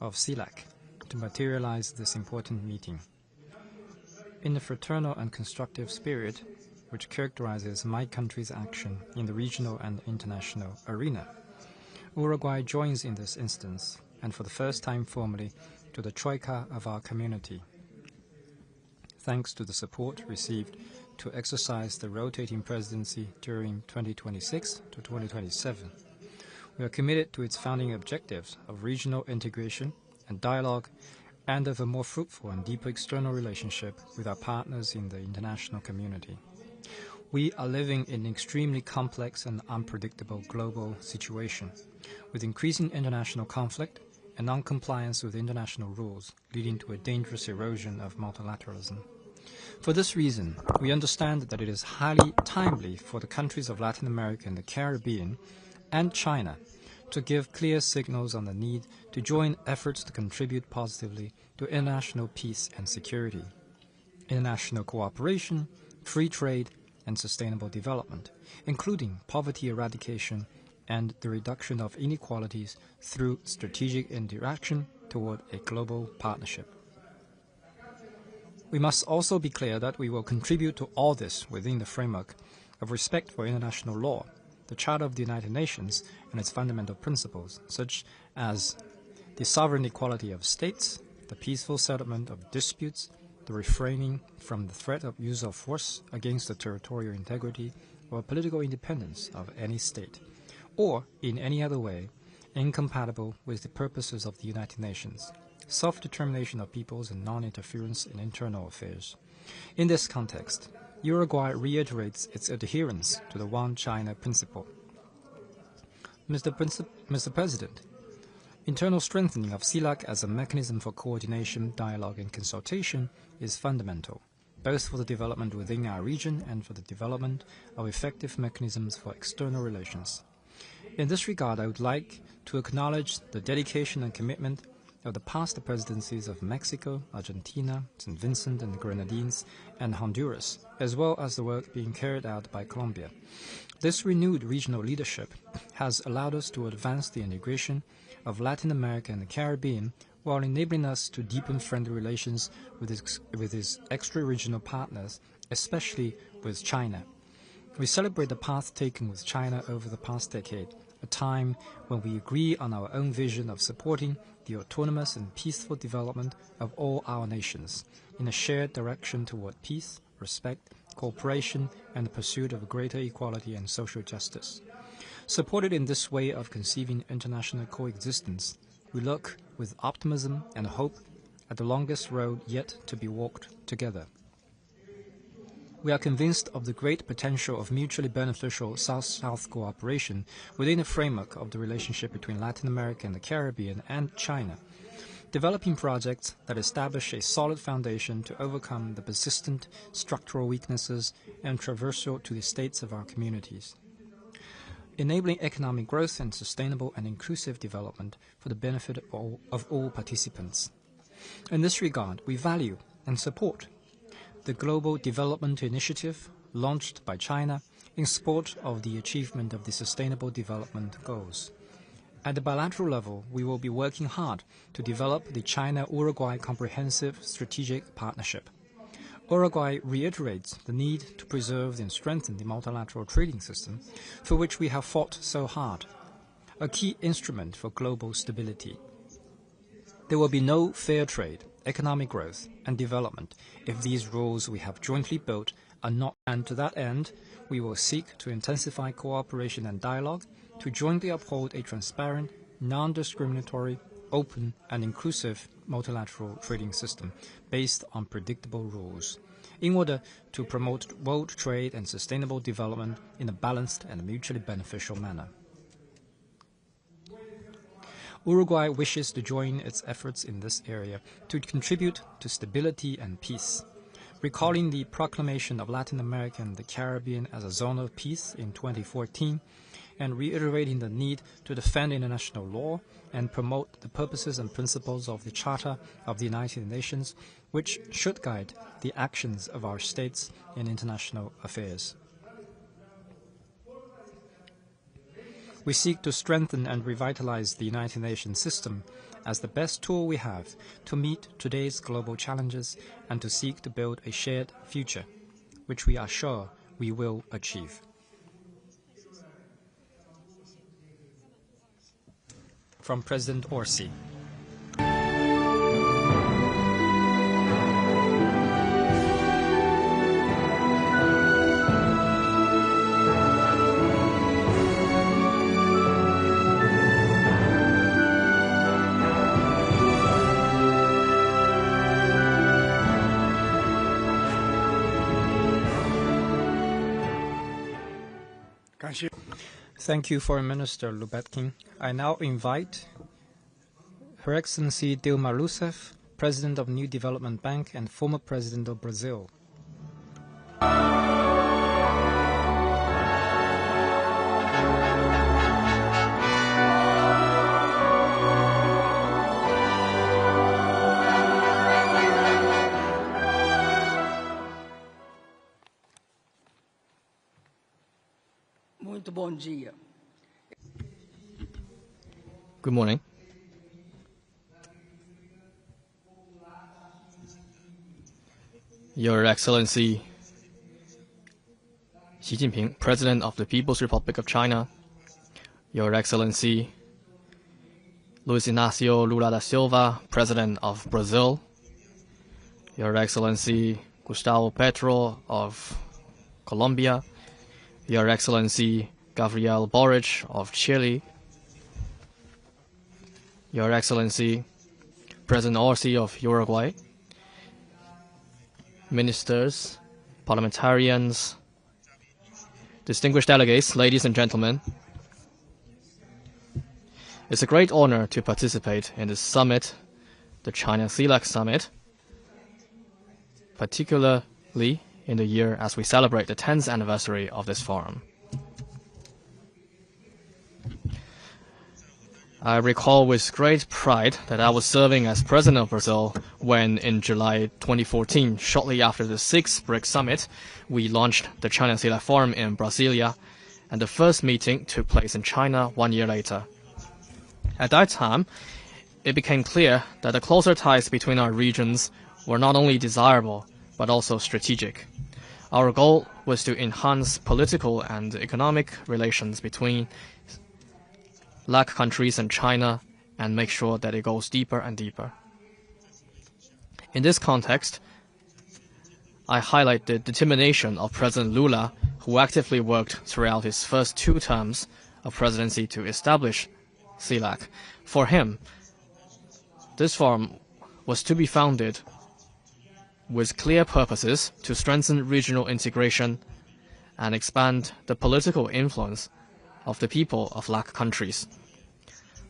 of CELAC to materialize this important meeting. In the fraternal and constructive spirit which characterizes my country's action in the regional and international arena, Uruguay joins in this instance, and for the first time formally, to the troika of our community. Thanks to the support received to exercise the rotating presidency during 2026 to 2027, we are committed to its founding objectives of regional integration and dialogue and of a more fruitful and deeper external relationship with our partners in the international community. We are living in an extremely complex and unpredictable global situation, with increasing international conflict and non-compliance with international rules, leading to a dangerous erosion of multilateralism. For this reason, we understand that it is highly timely for the countries of Latin America and the Caribbean and China to give clear signals on the need to join efforts to contribute positively to international peace and security, international cooperation, free trade, and sustainable development, including poverty eradication and the reduction of inequalities through strategic interaction toward a global partnership. We must also be clear that we will contribute to all this within the framework of respect for international law, the Charter of the United Nations and its fundamental principles, such as the sovereign equality of states, the peaceful settlement of disputes, the refraining from the threat of use of force against the territorial integrity or political independence of any state, or in any other way incompatible with the purposes of the United Nations, self-determination of peoples and non-interference in internal affairs. In this context, Uruguay reiterates its adherence to the One China principle. Mr. President, internal strengthening of CELAC as a mechanism for coordination, dialogue, and consultation is fundamental, both for the development within our region and for the development of effective mechanisms for external relations. In this regard, I would like to acknowledge the dedication and commitment of the past presidencies of Mexico, Argentina, St. Vincent and the Grenadines, and Honduras, as well as the work being carried out by Colombia. This renewed regional leadership has allowed us to advance the integration of Latin America and the Caribbean while enabling us to deepen friendly relations with its extra-regional partners, especially with China. We celebrate the path taken with China over the past decade, a time when we agree on our own vision of supporting the autonomous and peaceful development of all our nations in a shared direction toward peace, respect, cooperation, and the pursuit of greater equality and social justice. Supported in this way of conceiving international coexistence, we look with optimism and hope at the longest road yet to be walked together. We are convinced of the great potential of mutually beneficial South-South cooperation within the framework of the relationship between Latin America and the Caribbean and China, developing projects that establish a solid foundation to overcome the persistent structural weaknesses and traversal to the states of our communities, enabling economic growth and sustainable and inclusive development for the benefit of all participants. In this regard, we value and support the Global Development Initiative launched by China in support of the achievement of the Sustainable Development Goals. At the bilateral level, we will be working hard to develop the China-Uruguay Comprehensive Strategic Partnership. Uruguay reiterates the need to preserve and strengthen the multilateral trading system for which we have fought so hard, a key instrument for global stability. There will be no fair trade, economic growth, and development if these rules we have jointly built are not, and to that end, we will seek to intensify cooperation and dialogue to jointly uphold a transparent, non-discriminatory, open, and inclusive multilateral trading system based on predictable rules, in order to promote world trade and sustainable development in a balanced and mutually beneficial manner. Uruguay wishes to join its efforts in this area to contribute to stability and peace. Recalling the proclamation of Latin America and the Caribbean as a zone of peace in 2014, and reiterating the need to defend international law and promote the purposes and principles of the Charter of the United Nations, which should guide the actions of our states in international affairs. We seek to strengthen and revitalize the United Nations system as the best tool we have to meet today's global challenges and to seek to build a shared future, which we are sure we will achieve. From President Xi. Thank you, Foreign Minister Lubetkin. I now invite Her Excellency Dilma Rousseff, President of New Development Bank and former President of Brazil. Muito bom dia. Good morning. Your Excellency Xi Jinping, President of the People's Republic of China, Your Excellency Luis Inácio Lula da Silva, President of Brazil, Your Excellency Gustavo Petro of Colombia, Your Excellency Gabriel Boric of Chile, Your Excellency President Xi of Uruguay, ministers, parliamentarians, distinguished delegates, ladies and gentlemen. It's a great honor to participate in this summit, the China-CELAC Summit, particularly in the year as we celebrate the 10th anniversary of this forum. I recall with great pride that I was serving as President of Brazil when, in July 2014, shortly after the 6th BRICS Summit, we launched the China-CELAC Forum in Brasilia, and the first meeting took place in China 1 year later. At that time, it became clear that the closer ties between our regions were not only desirable, but also strategic. Our goal was to enhance political and economic relations between LAC countries and China and make sure that it goes deeper and deeper. In this context, I highlight the determination of President Lula, who actively worked throughout his first 2 terms of presidency to establish CELAC. For him, this forum was to be founded with clear purposes to strengthen regional integration and expand the political influence of the people of LAC countries.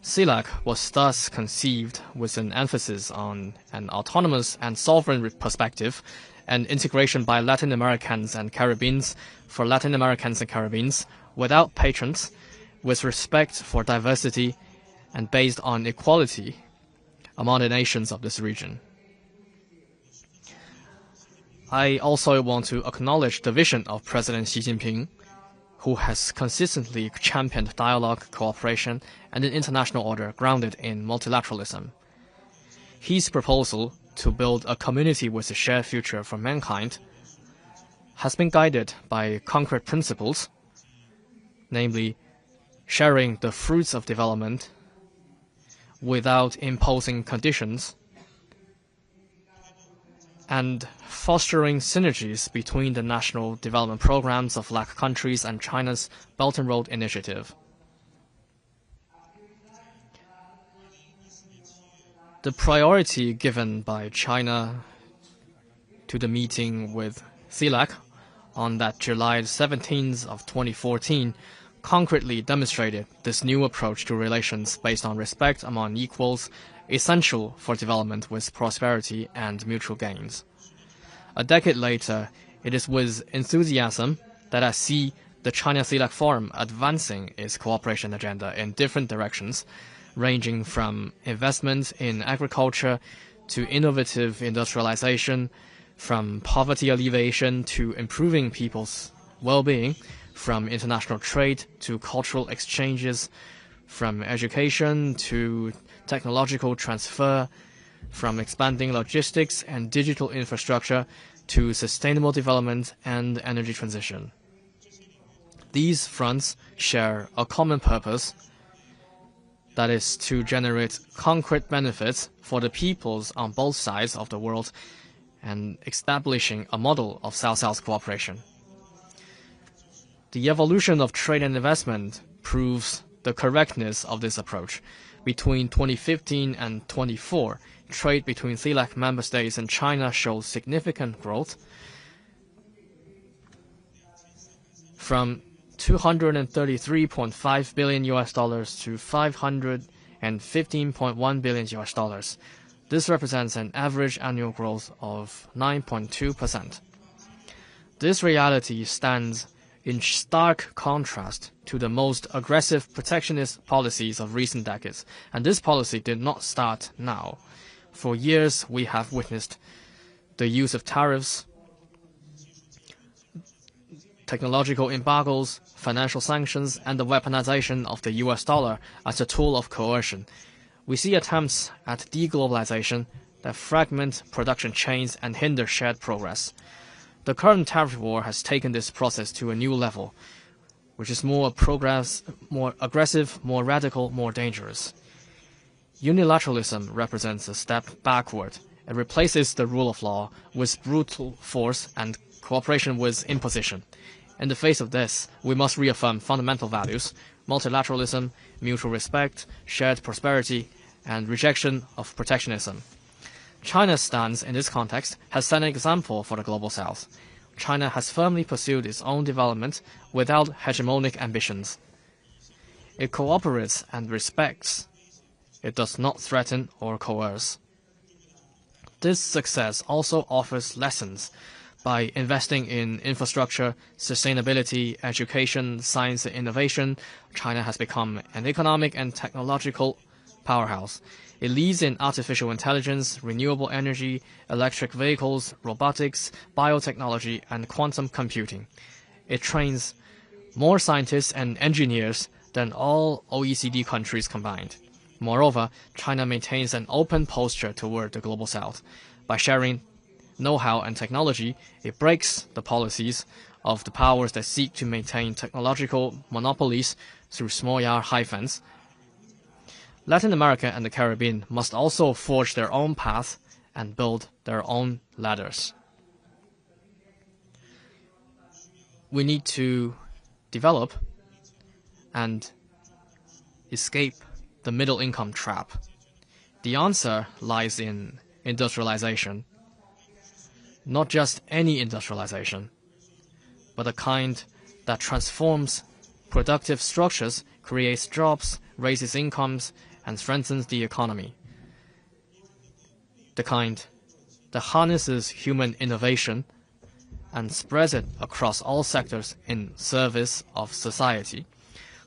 CELAC was thus conceived with an emphasis on an autonomous and sovereign perspective and integration by Latin Americans and Caribbeans for Latin Americans and Caribbeans without patrons, with respect for diversity and based on equality among the nations of this region. I also want to acknowledge the vision of President Xi Jinping, who has consistently championed dialogue, cooperation, and an international order grounded in multilateralism. His proposal to build a community with a shared future for mankind has been guided by concrete principles, namely sharing the fruits of development without imposing conditions, and fostering synergies between the national development programs of LAC countries and China's Belt and Road Initiative. The priority given by China to the meeting with CELAC on that July 17th of 2014 concretely demonstrated this new approach to relations based on respect among equals, essential for development with prosperity and mutual gains. A decade later, it is with enthusiasm that I see the China-CELAC Forum advancing its cooperation agenda in different directions, ranging from investment in agriculture to innovative industrialization, from poverty alleviation to improving people's well-being, from international trade to cultural exchanges, from education to technological transfer, from expanding logistics and digital infrastructure to sustainable development and energy transition. These fronts share a common purpose, that is to generate concrete benefits for the peoples on both sides of the world and establishing a model of South-South cooperation. The evolution of trade and investment proves the correctness of this approach. Between 2015 and 2024, trade between CELAC member states and China showed significant growth, from $233.5 billion to $515.1 billion. This represents an average annual growth of 9.2%. This reality stands in stark contrast to the most aggressive protectionist policies of recent decades, and this policy did not start now. For years, we have witnessed the use of tariffs, technological embargoes, financial sanctions, and the weaponization of the US dollar as a tool of coercion. We see attempts at deglobalization that fragment production chains and hinder shared progress. The current tariff war has taken this process to a new level, which is more aggressive, more radical, more dangerous. Unilateralism represents a step backward. It replaces the rule of law with brutal force and cooperation with imposition. In the face of this, we must reaffirm fundamental values: multilateralism, mutual respect, shared prosperity, and rejection of protectionism. China's stance in this context has set an example for the Global South. China has firmly pursued its own development without hegemonic ambitions. It cooperates and respects. It does not threaten or coerce. This success also offers lessons. By investing in infrastructure, sustainability, education, science, and innovation, China has become an economic and technological powerhouse. It leads in artificial intelligence, renewable energy, electric vehicles, robotics, biotechnology, and quantum computing. It trains more scientists and engineers than all OECD countries combined. Moreover, China maintains an open posture toward the Global South. By sharing know-how and technology, it breaks the policies of the powers that seek to maintain technological monopolies through small-yard hyphens. Latin America and the Caribbean must also forge their own path and build their own ladders. We need to develop and escape the middle-income trap. The answer lies in industrialization. Not just any industrialization, but a kind that transforms productive structures, creates jobs, raises incomes, and strengthens the economy. The kind that harnesses human innovation and spreads it across all sectors in service of society.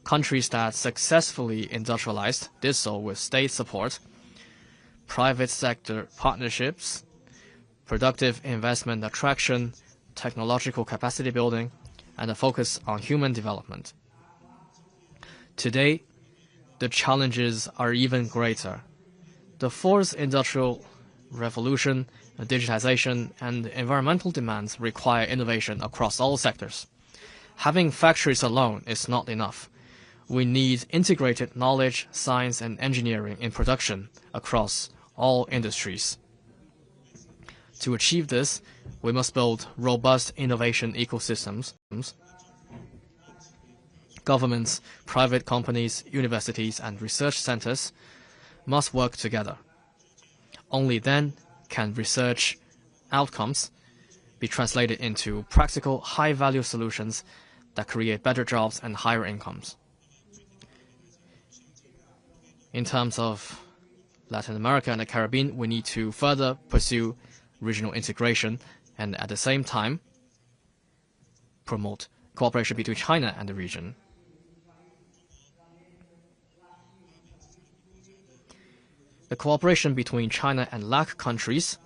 Countries that successfully industrialized did so with state support, private sector partnerships, productive investment attraction, technological capacity building, and a focus on human development. Today, the challenges are even greater. The fourth industrial revolution, digitization, and environmental demands require innovation across all sectors. Having factories alone is not enough. We need integrated knowledge, science, and engineering in production across all industries. To achieve this, we must build robust innovation ecosystems. Governments, private companies, universities, and research centers must work together. Only then can research outcomes be translated into practical, high-value solutions that create better jobs and higher incomes. In terms of Latin America and the Caribbean, we need to further pursue regional integration and at the same time promote cooperation between China and the region. The cooperation between China and LAC countries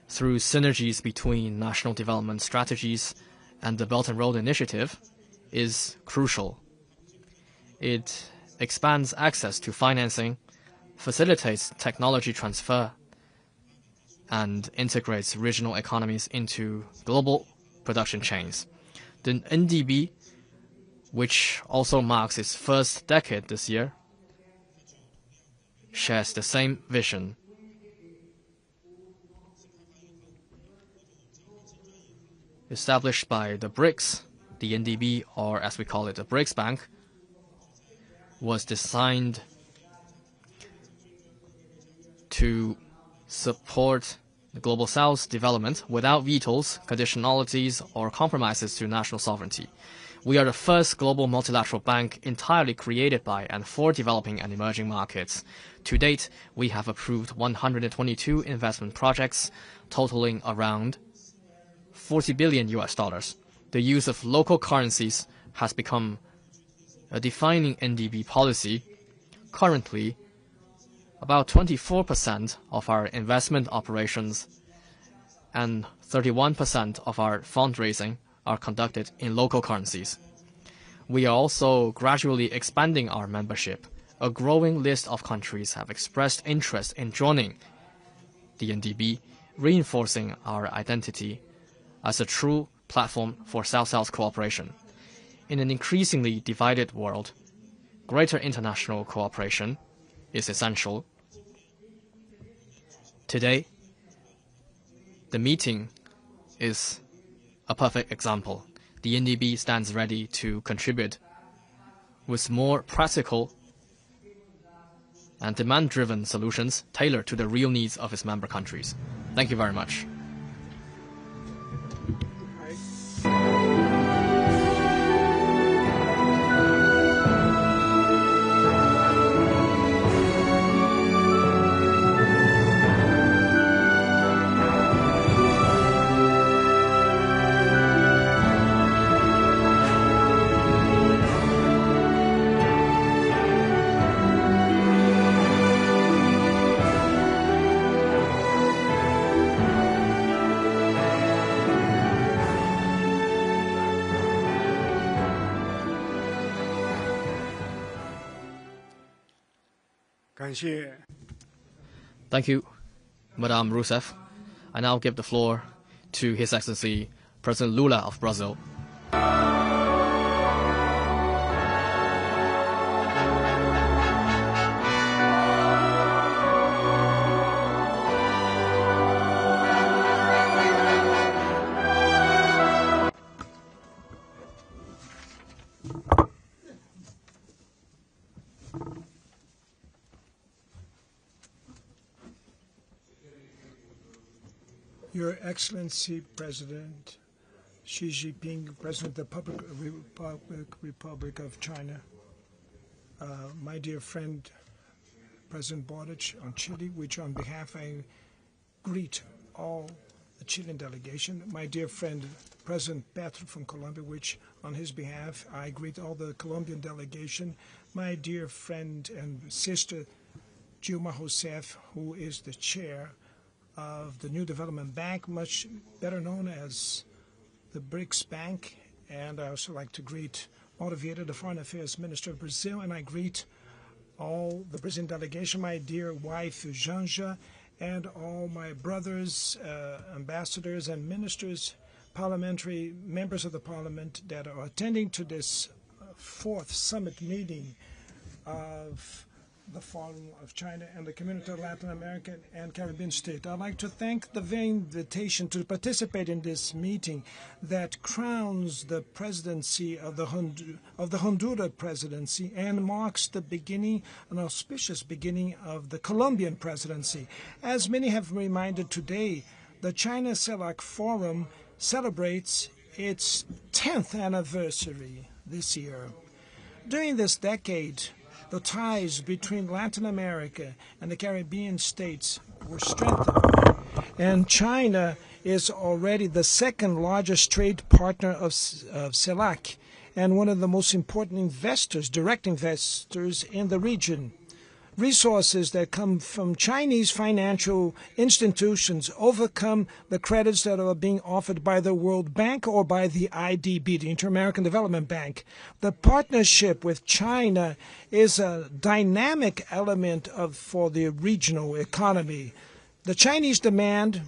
through synergies between national development strategies and the Belt and Road Initiative is crucial. It expands access to financing, facilitates technology transfer, and integrates regional economies into global production chains. The NDB, which also marks its first decade this year, shares the same vision. Established by the BRICS, the NDB, or as we call it, the BRICS Bank, was designed to support the Global South's development without vetoes, conditionalities, or compromises to national sovereignty. We are the first global multilateral bank entirely created by and for developing and emerging markets. To date, we have approved 122 investment projects totaling around $40 billion. The use of local currencies has become a defining NDB policy. Currently, about 24% of our investment operations and 31% of our fundraising are conducted in local currencies. We are also gradually expanding our membership. A growing list of countries have expressed interest in joining the NDB, reinforcing our identity as a true platform for South-South cooperation. In an increasingly divided world, greater international cooperation is essential. Today, the meeting is a perfect example. The NDB stands ready to contribute with more practical and demand-driven solutions tailored to the real needs of its member countries. Thank you very much. Thank you, Madame Rousseff. I now give the floor to His Excellency President Lula of Brazil. Your Excellency President Xi Jinping, President of the Republic of China, my dear friend President Boric on Chile, which on behalf I greet all the Chilean delegation, my dear friend President Petro from Colombia, which on his behalf I greet all the Colombian delegation, my dear friend and sister Rousseff, who is the chair of the New Development Bank, much better known as the BRICS Bank. And I also like to greet Amaravati, the Foreign Affairs Minister of Brazil, and I greet all the Brazilian delegation, my dear wife Janja, and all my brothers, ambassadors and ministers, parliamentary members of the parliament that are attending to this fourth summit meeting of the Forum of China and the Community of Latin American and Caribbean States. I'd like to thank the very invitation to participate in this meeting that crowns the presidency of the Honduras presidency and marks the beginning, an auspicious beginning of the Colombian presidency. As many have reminded today, the China-CELAC Forum celebrates its 10th anniversary this year. During this decade, the ties between Latin America and the Caribbean states were strengthened, and China is already the second largest trade partner of CELAC and one of the most important investors, direct investors in the region. Resources that come from Chinese financial institutions overcome the credits that are being offered by the World Bank or by the IDB, the Inter-American Development Bank. The partnership with China is a dynamic element for the regional economy. The Chinese demand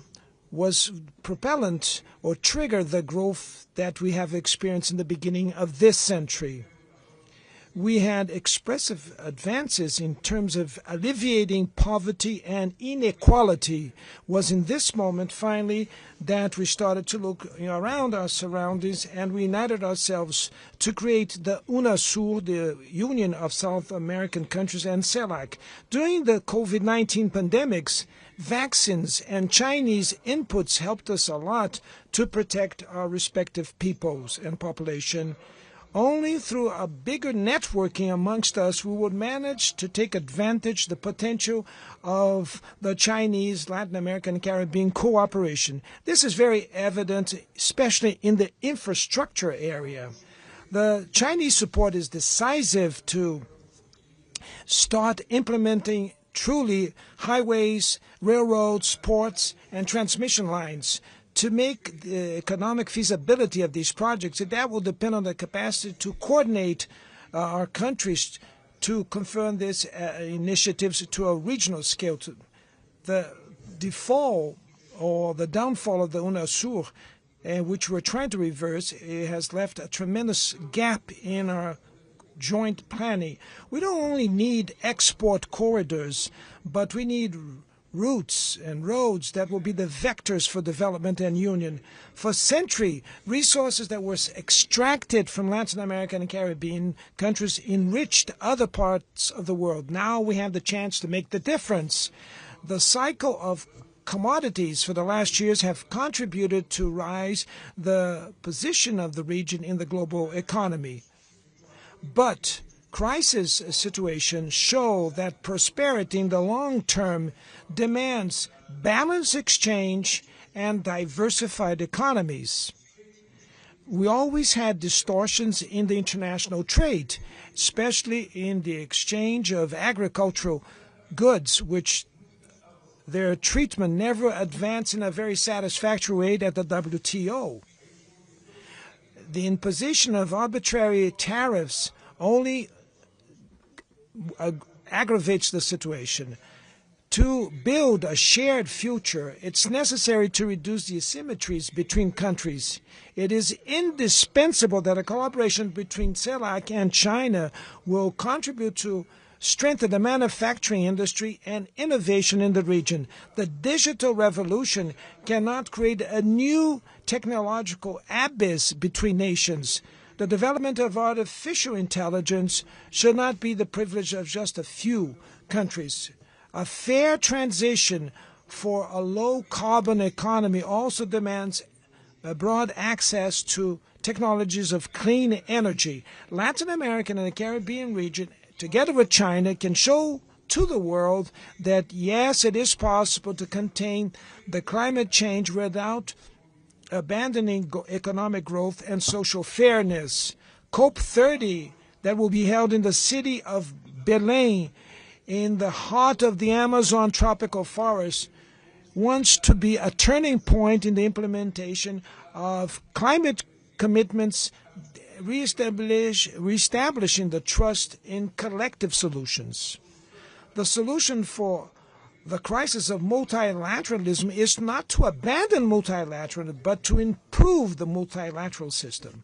was propellant or triggered the growth that we have experienced in the beginning of this century. We had expressive advances in terms of alleviating poverty and inequality. Was in this moment, finally, that we started to look around our surroundings and we united ourselves to create the UNASUR, the Union of South American Countries, and CELAC. During the COVID-19 pandemics, vaccines and Chinese inputs helped us a lot to protect our respective peoples and population. Only through a bigger networking amongst us we would manage to take advantage the potential of the Chinese, Latin American, and Caribbean cooperation. This is very evident, especially in the infrastructure area. The Chinese support is decisive to start implementing truly highways, railroads, ports, and transmission lines. To make the economic feasibility of these projects, that will depend on the capacity to coordinate our countries to confirm these initiatives to a regional scale. The default or the downfall of the UNASUR, which we're trying to reverse, it has left a tremendous gap in our joint planning. We don't only need export corridors, but we need routes and roads that will be the vectors for development and union. For centuries, resources that were extracted from Latin American and Caribbean countries enriched other parts of the world. Now we have the chance to make the difference. The cycle of commodities for the last years have contributed to rise the position of the region in the global economy. But crisis situations show that prosperity in the long term demands balanced exchange and diversified economies. We always had distortions in the international trade, especially in the exchange of agricultural goods, which their treatment never advanced in a very satisfactory way at the WTO. The imposition of arbitrary tariffs only aggravates the situation. To build a shared future, it's necessary to reduce the asymmetries between countries. It is indispensable that a collaboration between CELAC and China will contribute to strengthen the manufacturing industry and innovation in the region. The digital revolution cannot create a new technological abyss between nations. The development of artificial intelligence should not be the privilege of just a few countries. A fair transition for a low-carbon economy also demands a broad access to technologies of clean energy. Latin American and the Caribbean region, together with China, can show to the world that, yes, it is possible to contain the climate change without abandoning economic growth and social fairness. COP30, that will be held in the city of Belém, in the heart of the Amazon tropical forest, wants to be a turning point in the implementation of climate commitments, reestablishing the trust in collective solutions. The solution for the crisis of multilateralism is not to abandon multilateralism, but to improve the multilateral system.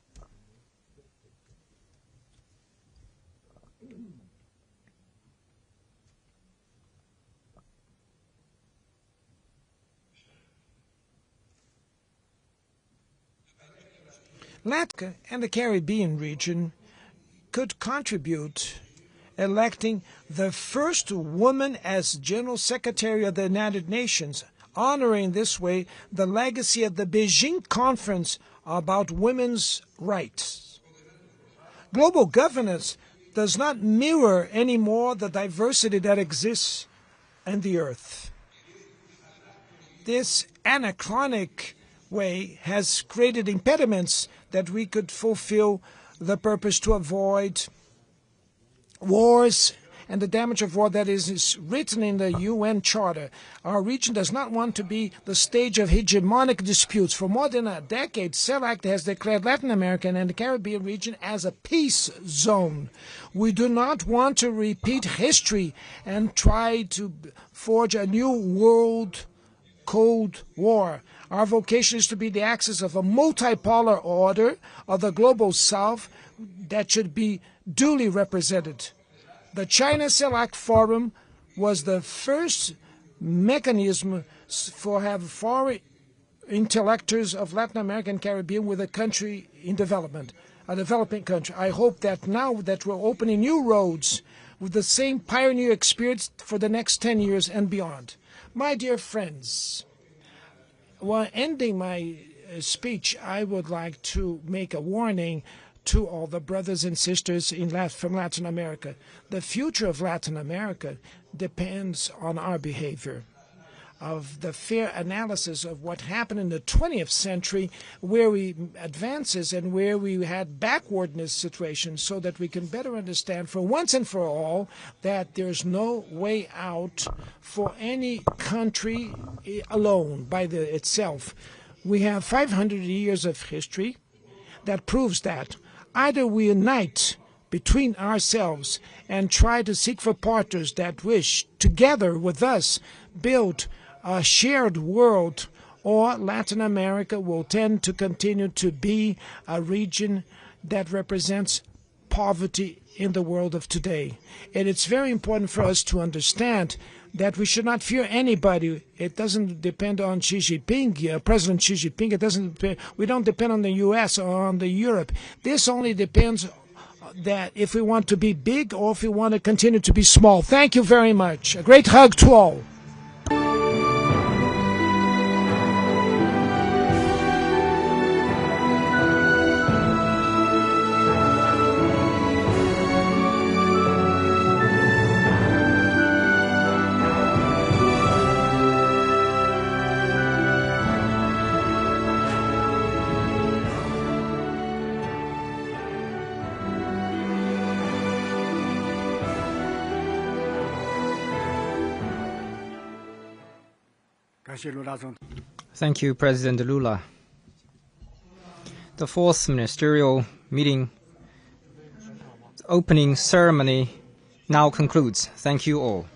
Latin and the Caribbean region could contribute electing the first woman as General Secretary of the United Nations, honoring this way the legacy of the Beijing Conference about women's rights. Global governance does not mirror anymore the diversity that exists on the earth. This anachronic way has created impediments that we could fulfill the purpose to avoid wars and the damage of war that is written in the UN Charter. Our region does not want to be the stage of hegemonic disputes. For more than a decade, CELAC has declared Latin America and the Caribbean region as a peace zone. We do not want to repeat history and try to forge a new world Cold War. Our vocation is to be the axis of a multipolar order of the global south that should be duly represented. The China-CELAC Forum was the first mechanism for having foreign intellectuals of Latin America and Caribbean with a country in development, a developing country. I hope that now that we're opening new roads with the same pioneer experience for the next 10 years and beyond. My dear friends, while ending my speech, I would like to make a warning to all the brothers and sisters from Latin America. The future of Latin America depends on our behavior, of the fair analysis of what happened in the 20th century, where we advances and where we had backwardness situations, so that we can better understand for once and for all that there's no way out for any country alone by itself. We have 500 years of history that proves that. Either we unite between ourselves and try to seek for partners that wish, together with us, build a shared world, or Latin America will tend to continue to be a region that represents poverty in the world of today. And it's very important for us to understand that we should not fear anybody. It doesn't depend on Xi Jinping, President Xi Jinping. We don't depend on the U.S. or on the Europe. This only depends that if we want to be big or if we want to continue to be small. Thank you very much. A great hug to all. Thank you, President Lula. The fourth ministerial meeting opening ceremony now concludes. Thank you all.